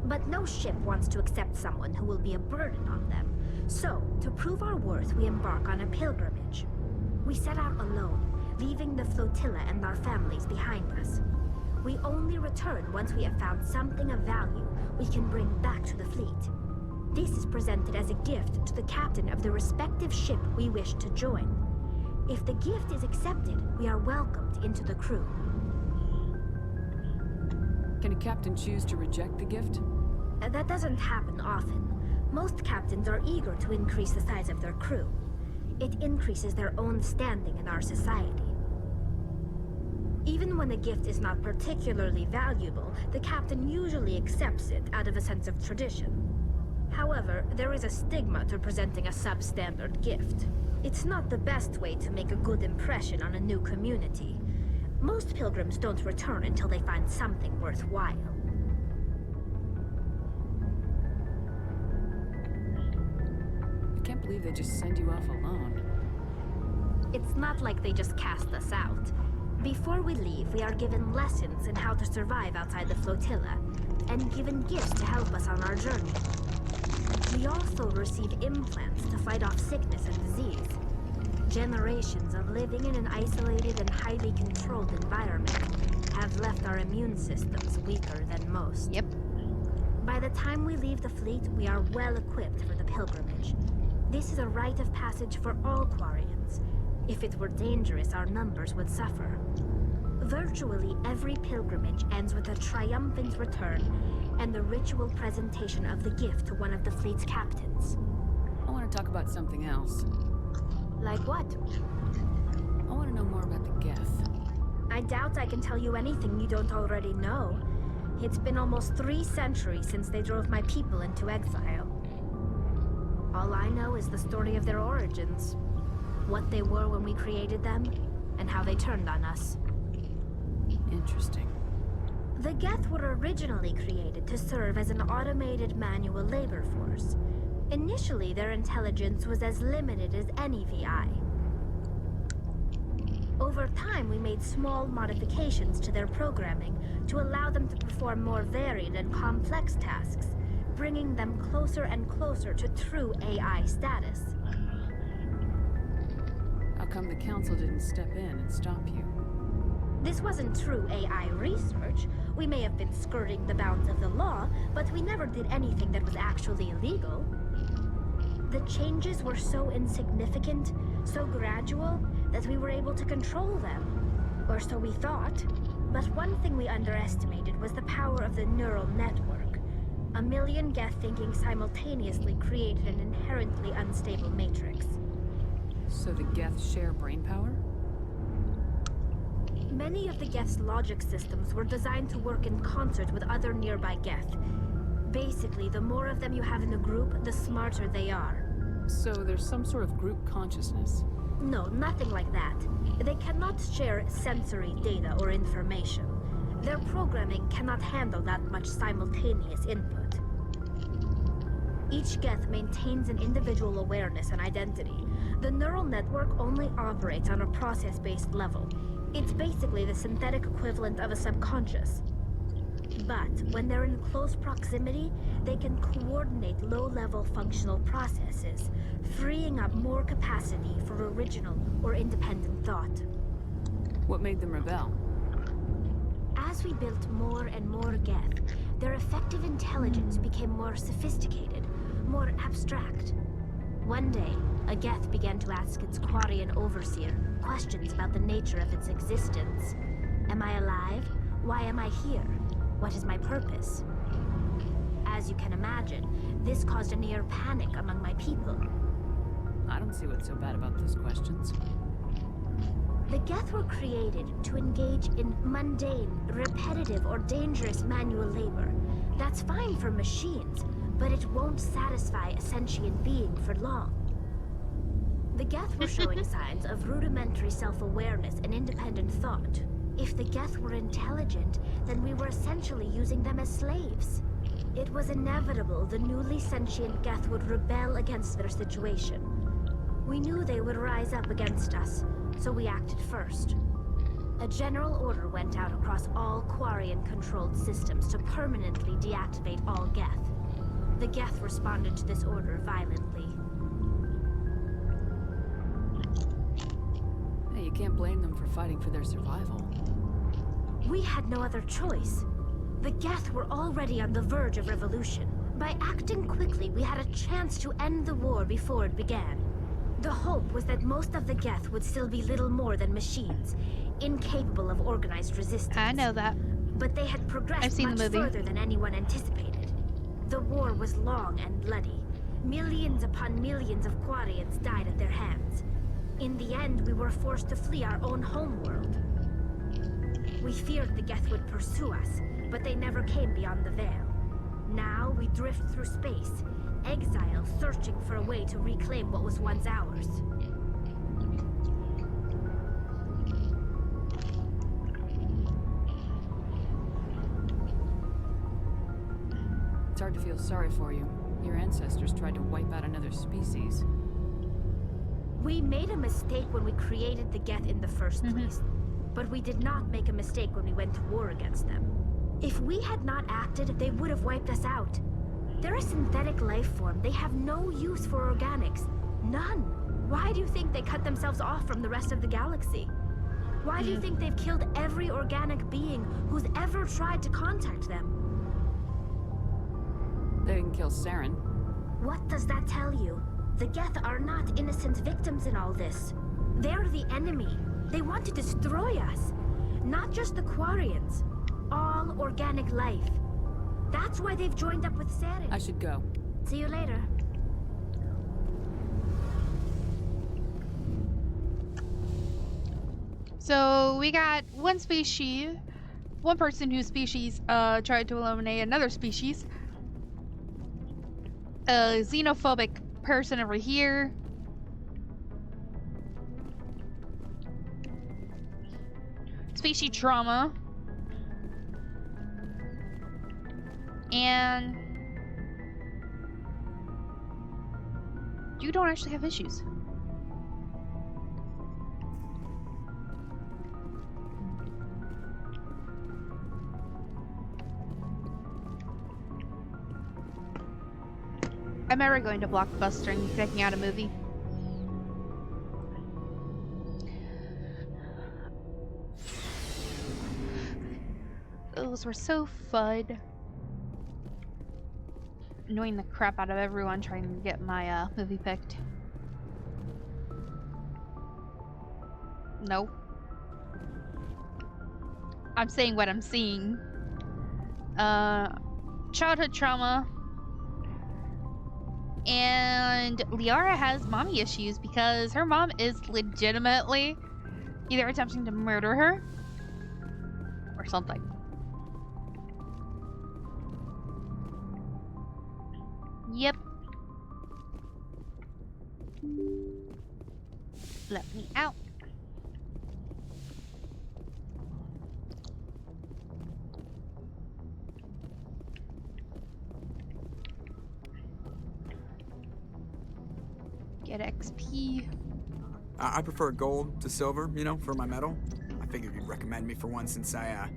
But no ship wants to accept someone who will be a burden on them. So, to prove our worth, we embark on a pilgrimage. We set out alone, leaving the flotilla and our families behind us. We only return once we have found something of value we can bring back to the fleet. This is presented as a gift to the captain of the respective ship we wish to join. If the gift is accepted, we are welcomed into the crew. Can a captain choose to reject the gift? That doesn't happen often. Most captains are eager to increase the size of their crew. It increases their own standing in our society. Even when a gift is not particularly valuable, the captain usually accepts it out of a sense of tradition. However, there is a stigma to presenting a substandard gift. It's not the best way to make a good impression on a new community. Most pilgrims don't return until they find something worthwhile. I can't believe they just send you off alone. It's not like they just cast us out. Before we leave, we are given lessons in how to survive outside the flotilla, and given gifts to help us on our journey. We also receive implants to fight off sickness and disease. Generations of living in an isolated and highly controlled environment have left our immune systems weaker than most. Yep. By the time we leave the fleet, we are well equipped for the pilgrimage. This is a rite of passage for all Quarians. If it were dangerous, our numbers would suffer. Virtually every pilgrimage ends with a triumphant return and the ritual presentation of the gift to one of the fleet's captains. I want to talk about something else. Like what? I want to know more about the Geth. I doubt I can tell you anything you don't already know. It's been almost 3 centuries since they drove my people into exile. All I know is the story of their origins. What they were when we created them, and how they turned on us. Interesting. The Geth were originally created to serve as an automated manual labor force. Initially, their intelligence was as limited as any VI. Over time, we made small modifications to their programming to allow them to perform more varied and complex tasks, bringing them closer and closer to true AI status. How come the Council didn't step in and stop you? This wasn't true AI research. We may have been skirting the bounds of the law, but we never did anything that was actually illegal. The changes were so insignificant, so gradual, that we were able to control them. Or so we thought. But one thing we underestimated was the power of the neural network. 1 million Geth thinking simultaneously created an inherently unstable matrix. So the Geth share brain power? Many of the Geth's logic systems were designed to work in concert with other nearby Geth. Basically, the more of them you have in a group, the smarter they are. So there's some sort of group consciousness? No, nothing like that. They cannot share sensory data or information. Their programming cannot handle that much simultaneous input. Each Geth maintains an individual awareness and identity. The neural network only operates on a process-based level. It's basically the synthetic equivalent of a subconscious. But when they're in close proximity, they can coordinate low-level functional processes, freeing up more capacity for original or independent thought. What made them rebel? As we built more and more Geth, their effective intelligence became more sophisticated, more abstract. One day, a Geth began to ask its Quarian overseer questions about the nature of its existence. Am I alive? Why am I here? What is my purpose? As you can imagine, this caused a near panic among my people. I don't see what's so bad about those questions. The Geth were created to engage in mundane, repetitive, or dangerous manual labor. That's fine for machines, but it won't satisfy a sentient being for long. The Geth were showing signs of rudimentary self-awareness and independent thought. If the Geth were intelligent, then we were essentially using them as slaves. It was inevitable the newly sentient Geth would rebel against their situation. We knew they would rise up against us, so we acted first. A general order went out across all Quarian-controlled systems to permanently deactivate all Geth. The Geth responded to this order violently. Hey, you can't blame them for fighting for their survival. We had no other choice. The Geth were already on the verge of revolution. By acting quickly, we had a chance to end the war before it began. The hope was that most of the Geth would still be little more than machines, incapable of organized resistance. I know that. But they had progressed much further than anyone anticipated. The war was long and bloody. Millions upon millions of Quarians died at their hands. In the end, we were forced to flee our own homeworld. We feared the Geth would pursue us, but they never came beyond the Veil. Now we drift through space, exile searching for a way to reclaim what was once ours. It's hard to feel sorry for you. Your ancestors tried to wipe out another species. We made a mistake when we created the Geth in the first place, but we did not make a mistake when we went to war against them. If we had not acted, they would have wiped us out. They're a synthetic life form. They have no use for organics. None. Why do you think they cut themselves off from the rest of the galaxy? Why do you think they've killed every organic being who's ever tried to contact them? They didn't kill Saren. What does that tell you? The Geth are not innocent victims in all this. They're the enemy. They want to destroy us. Not just the Quarians. All organic life. That's why they've joined up with Saren. I should go. See you later. So we got one person whose species tried to eliminate another species. A xenophobic person over here. Species trauma. And you don't actually have issues. I'm ever going to Blockbuster and checking out a movie. Those were so fun. Annoying the crap out of everyone trying to get my movie picked. No. I'm saying what I'm seeing. Childhood trauma. And Liara has mommy issues because her mom is legitimately either attempting to murder her or something. Yep. Let me out. Get XP. I prefer gold to silver, you know, for my medal. I figured you'd recommend me for one since I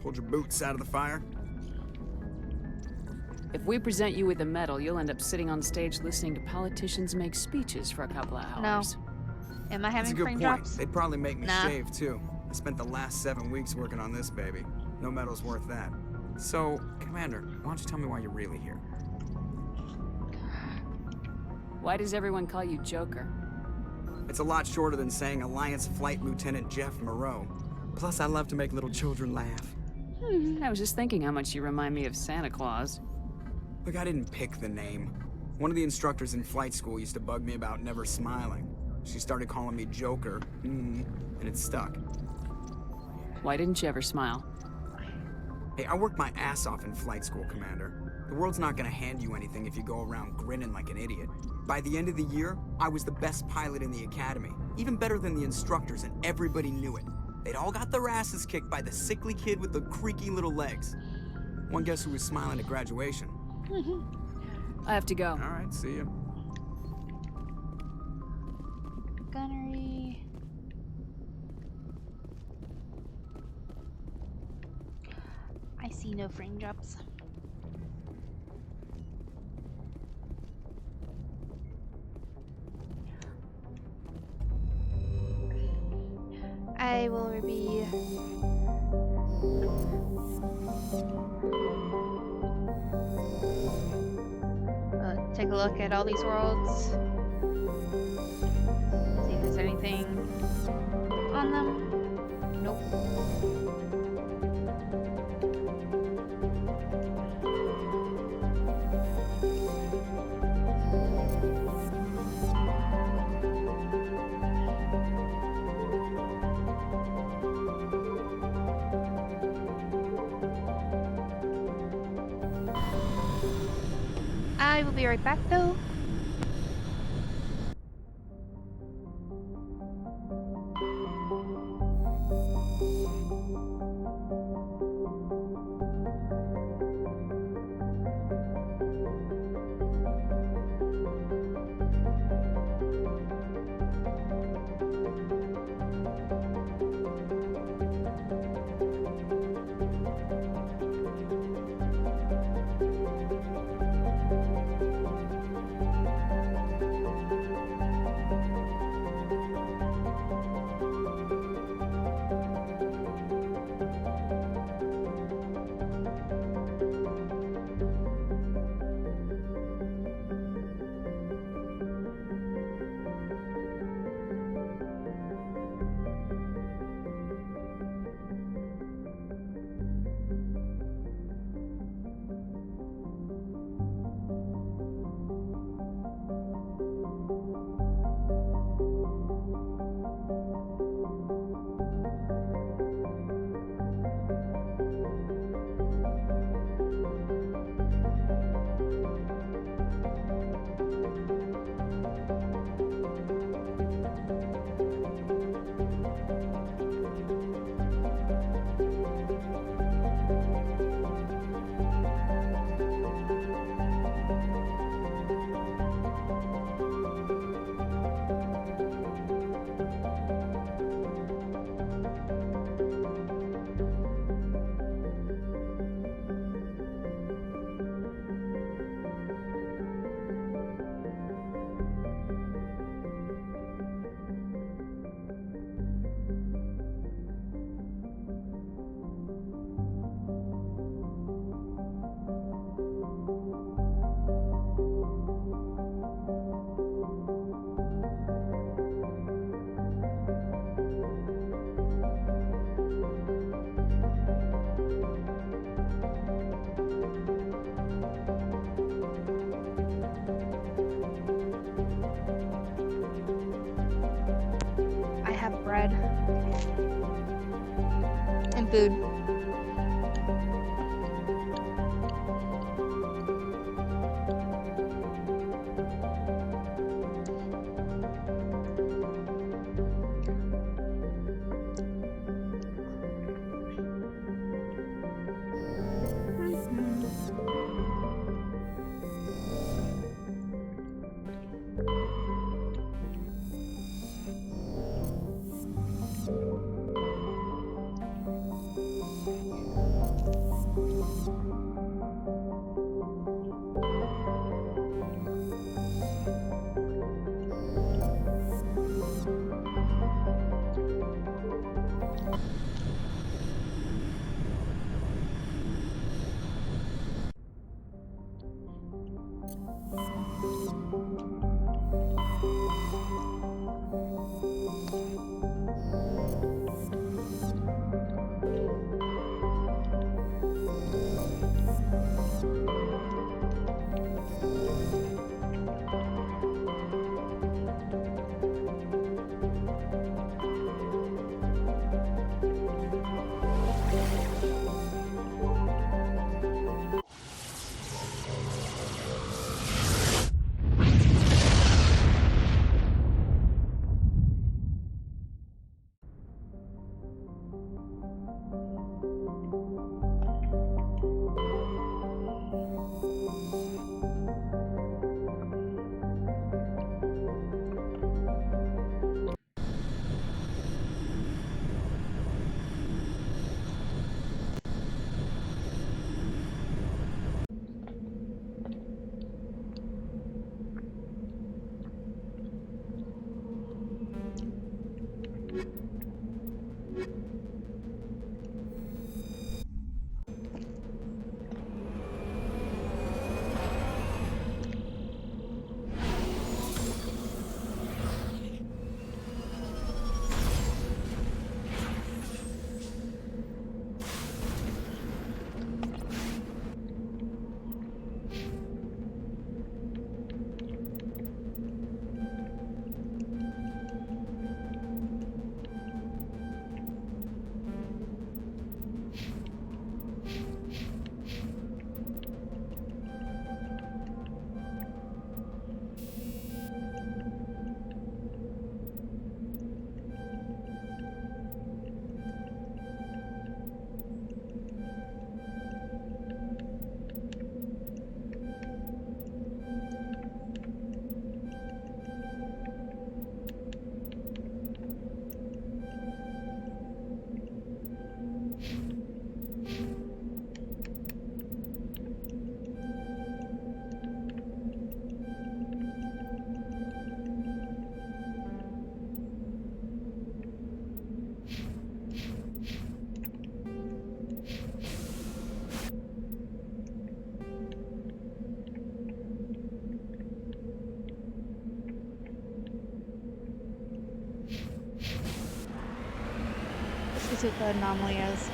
pulled your boots out of the fire. If we present you with a medal, you'll end up sitting on stage listening to politicians make speeches for a couple of hours. No. Am I having That's a good frame point. drops? They'd probably make me Nah. shave, too. I spent the last 7 weeks working on this baby. No medal's worth that. So, Commander, why don't you tell me why you're really here? Why does everyone call you Joker? It's a lot shorter than saying Alliance Flight Lieutenant Jeff Moreau. Plus, I love to make little children laugh. I was just thinking how much you remind me of Santa Claus. Look, I didn't pick the name. One of the instructors in flight school used to bug me about never smiling. She started calling me Joker, and it stuck. Why didn't you ever smile? Hey, I worked my ass off in flight school, Commander. The world's not gonna hand you anything if you go around grinning like an idiot. By the end of the year, I was the best pilot in the academy. Even better than the instructors, and everybody knew it. They'd all got their asses kicked by the sickly kid with the creaky little legs. One guess who was smiling at graduation? I have to go. All right, see ya. Gunnery. I see no frame drops. I will be take a look at all these worlds. See if there's anything on them. Nope. I will be right back though. Bread and food. see what the anomaly is.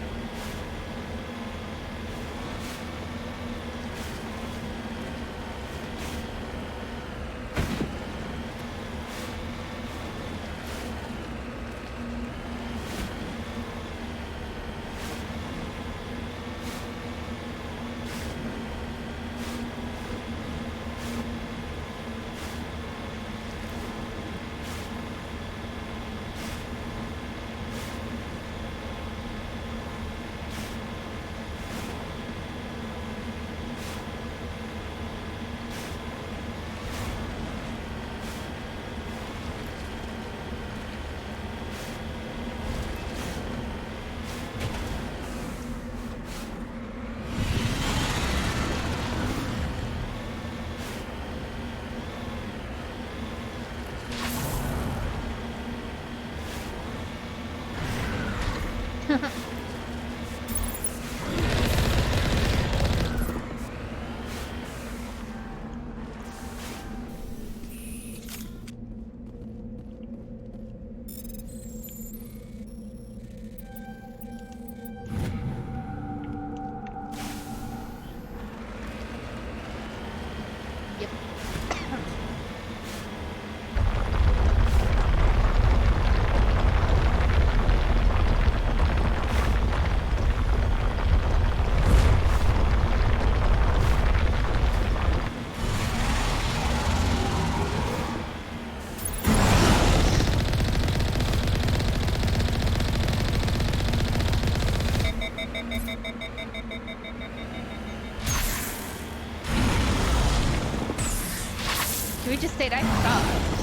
Can we just say that sucks?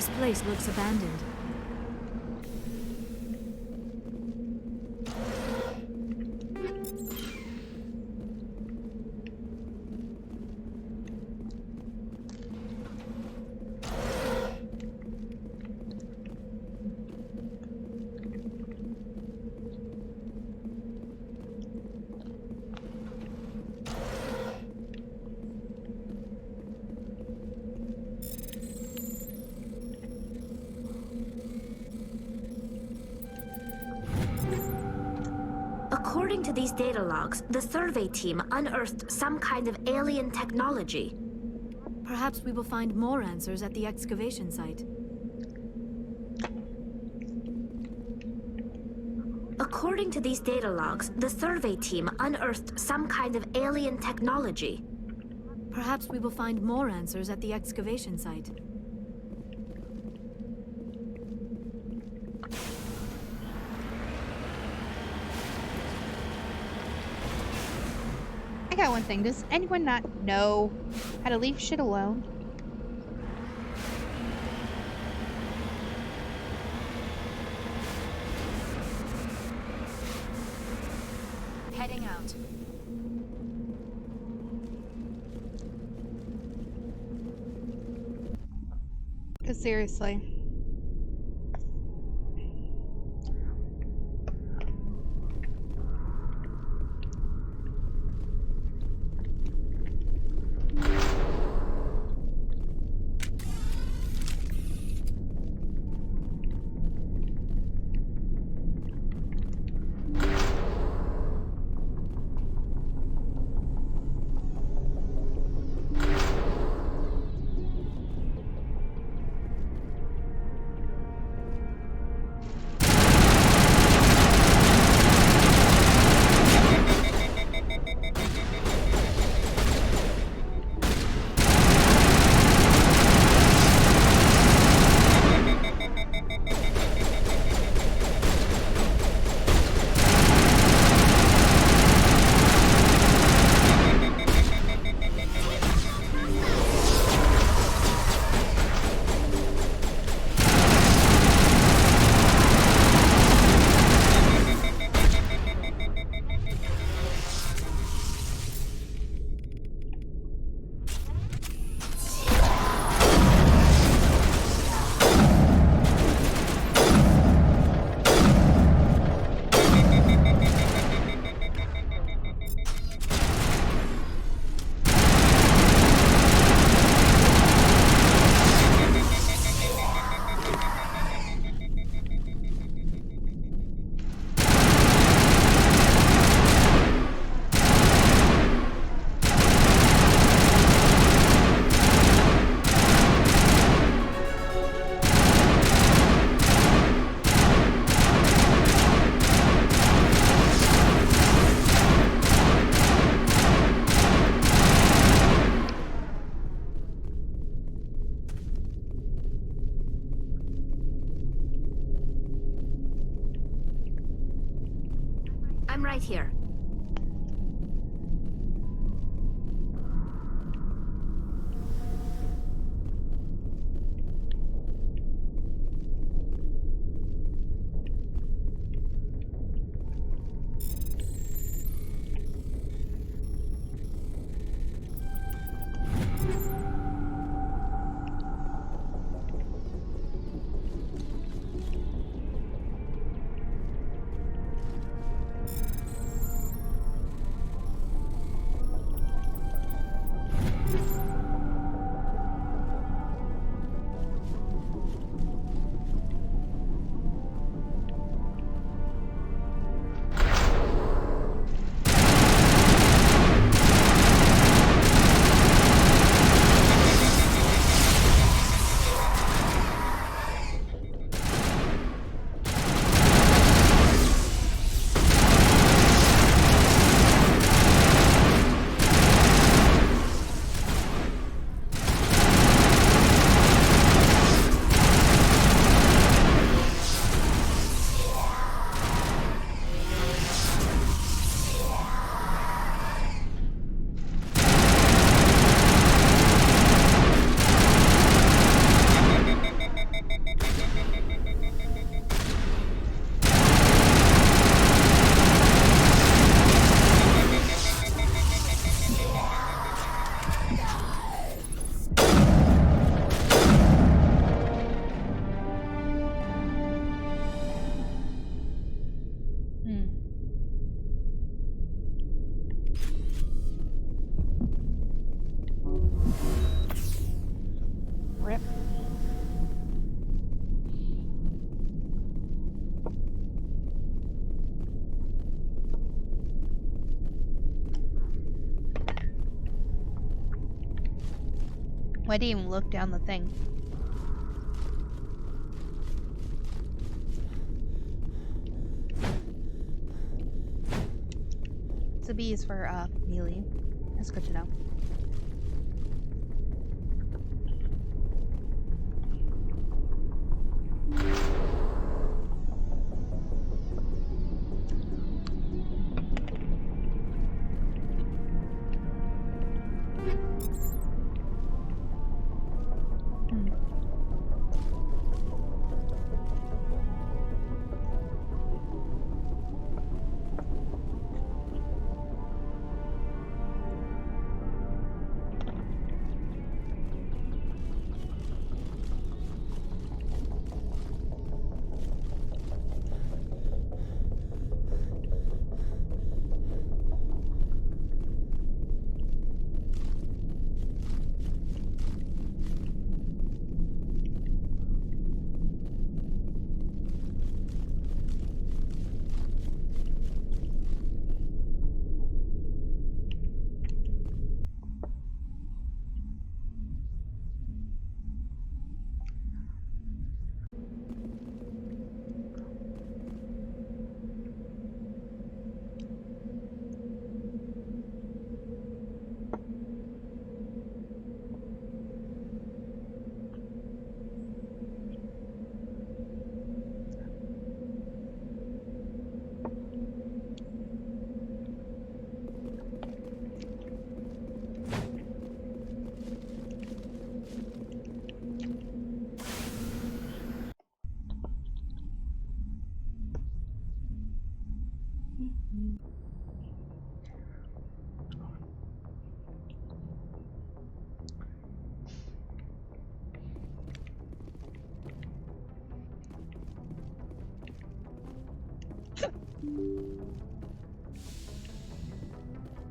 This place looks abandoned. According to these data logs, the survey team unearthed some kind of alien technology. Perhaps we will find more answers at the excavation site. According to these data logs, the survey team unearthed some kind of alien technology. Perhaps we will find more answers at the excavation site. I got one thing. Does anyone not know how to leave shit alone? Heading out. Because seriously. I'm right here. Why didn't even look down the thing? So B is for melee. That's good to know.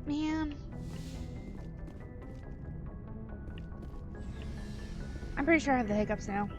Man. I'm pretty sure I have the hiccups now.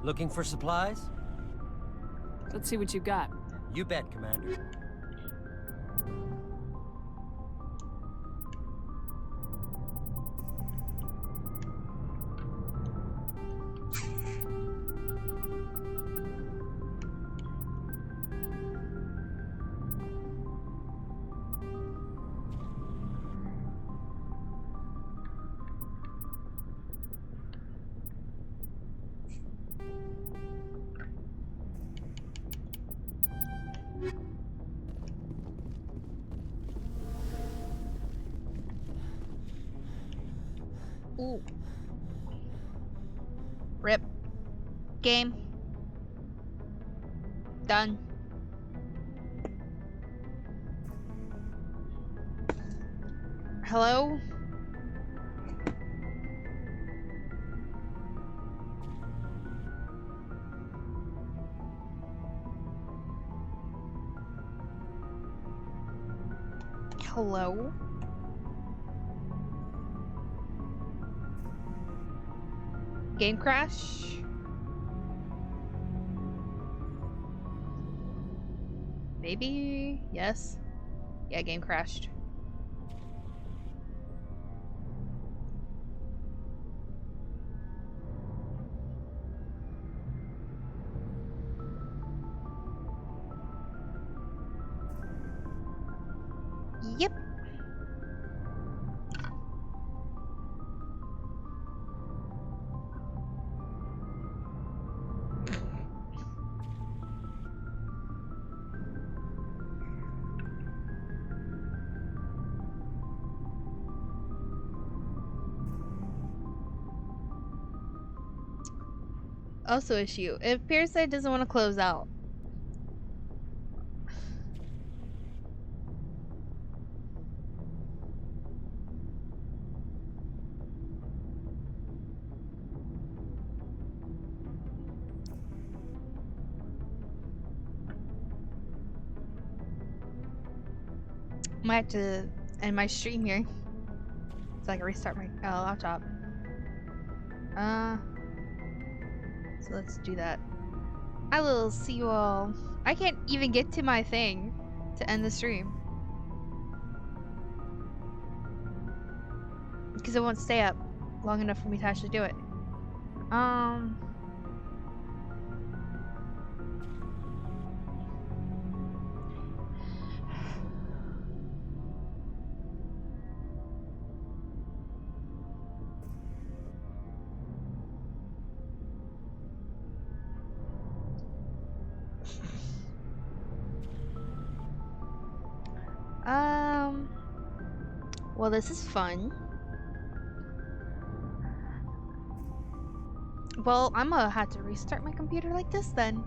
Looking for supplies? Let's see what you got. You bet, Commander. Ooh. Rip. Game. Done. Hello? Hello? Game crash? Maybe? Yes? Yeah, game crashed. Yep. Also issue. If Parasite doesn't want to close out. Might have to end my stream here so I can restart my laptop. So let's do that. I will see you all. I can't even get to my thing to end the stream because it won't stay up long enough for me to actually do it. Well, this is fun. Well, I'm gonna have to restart my computer like this then.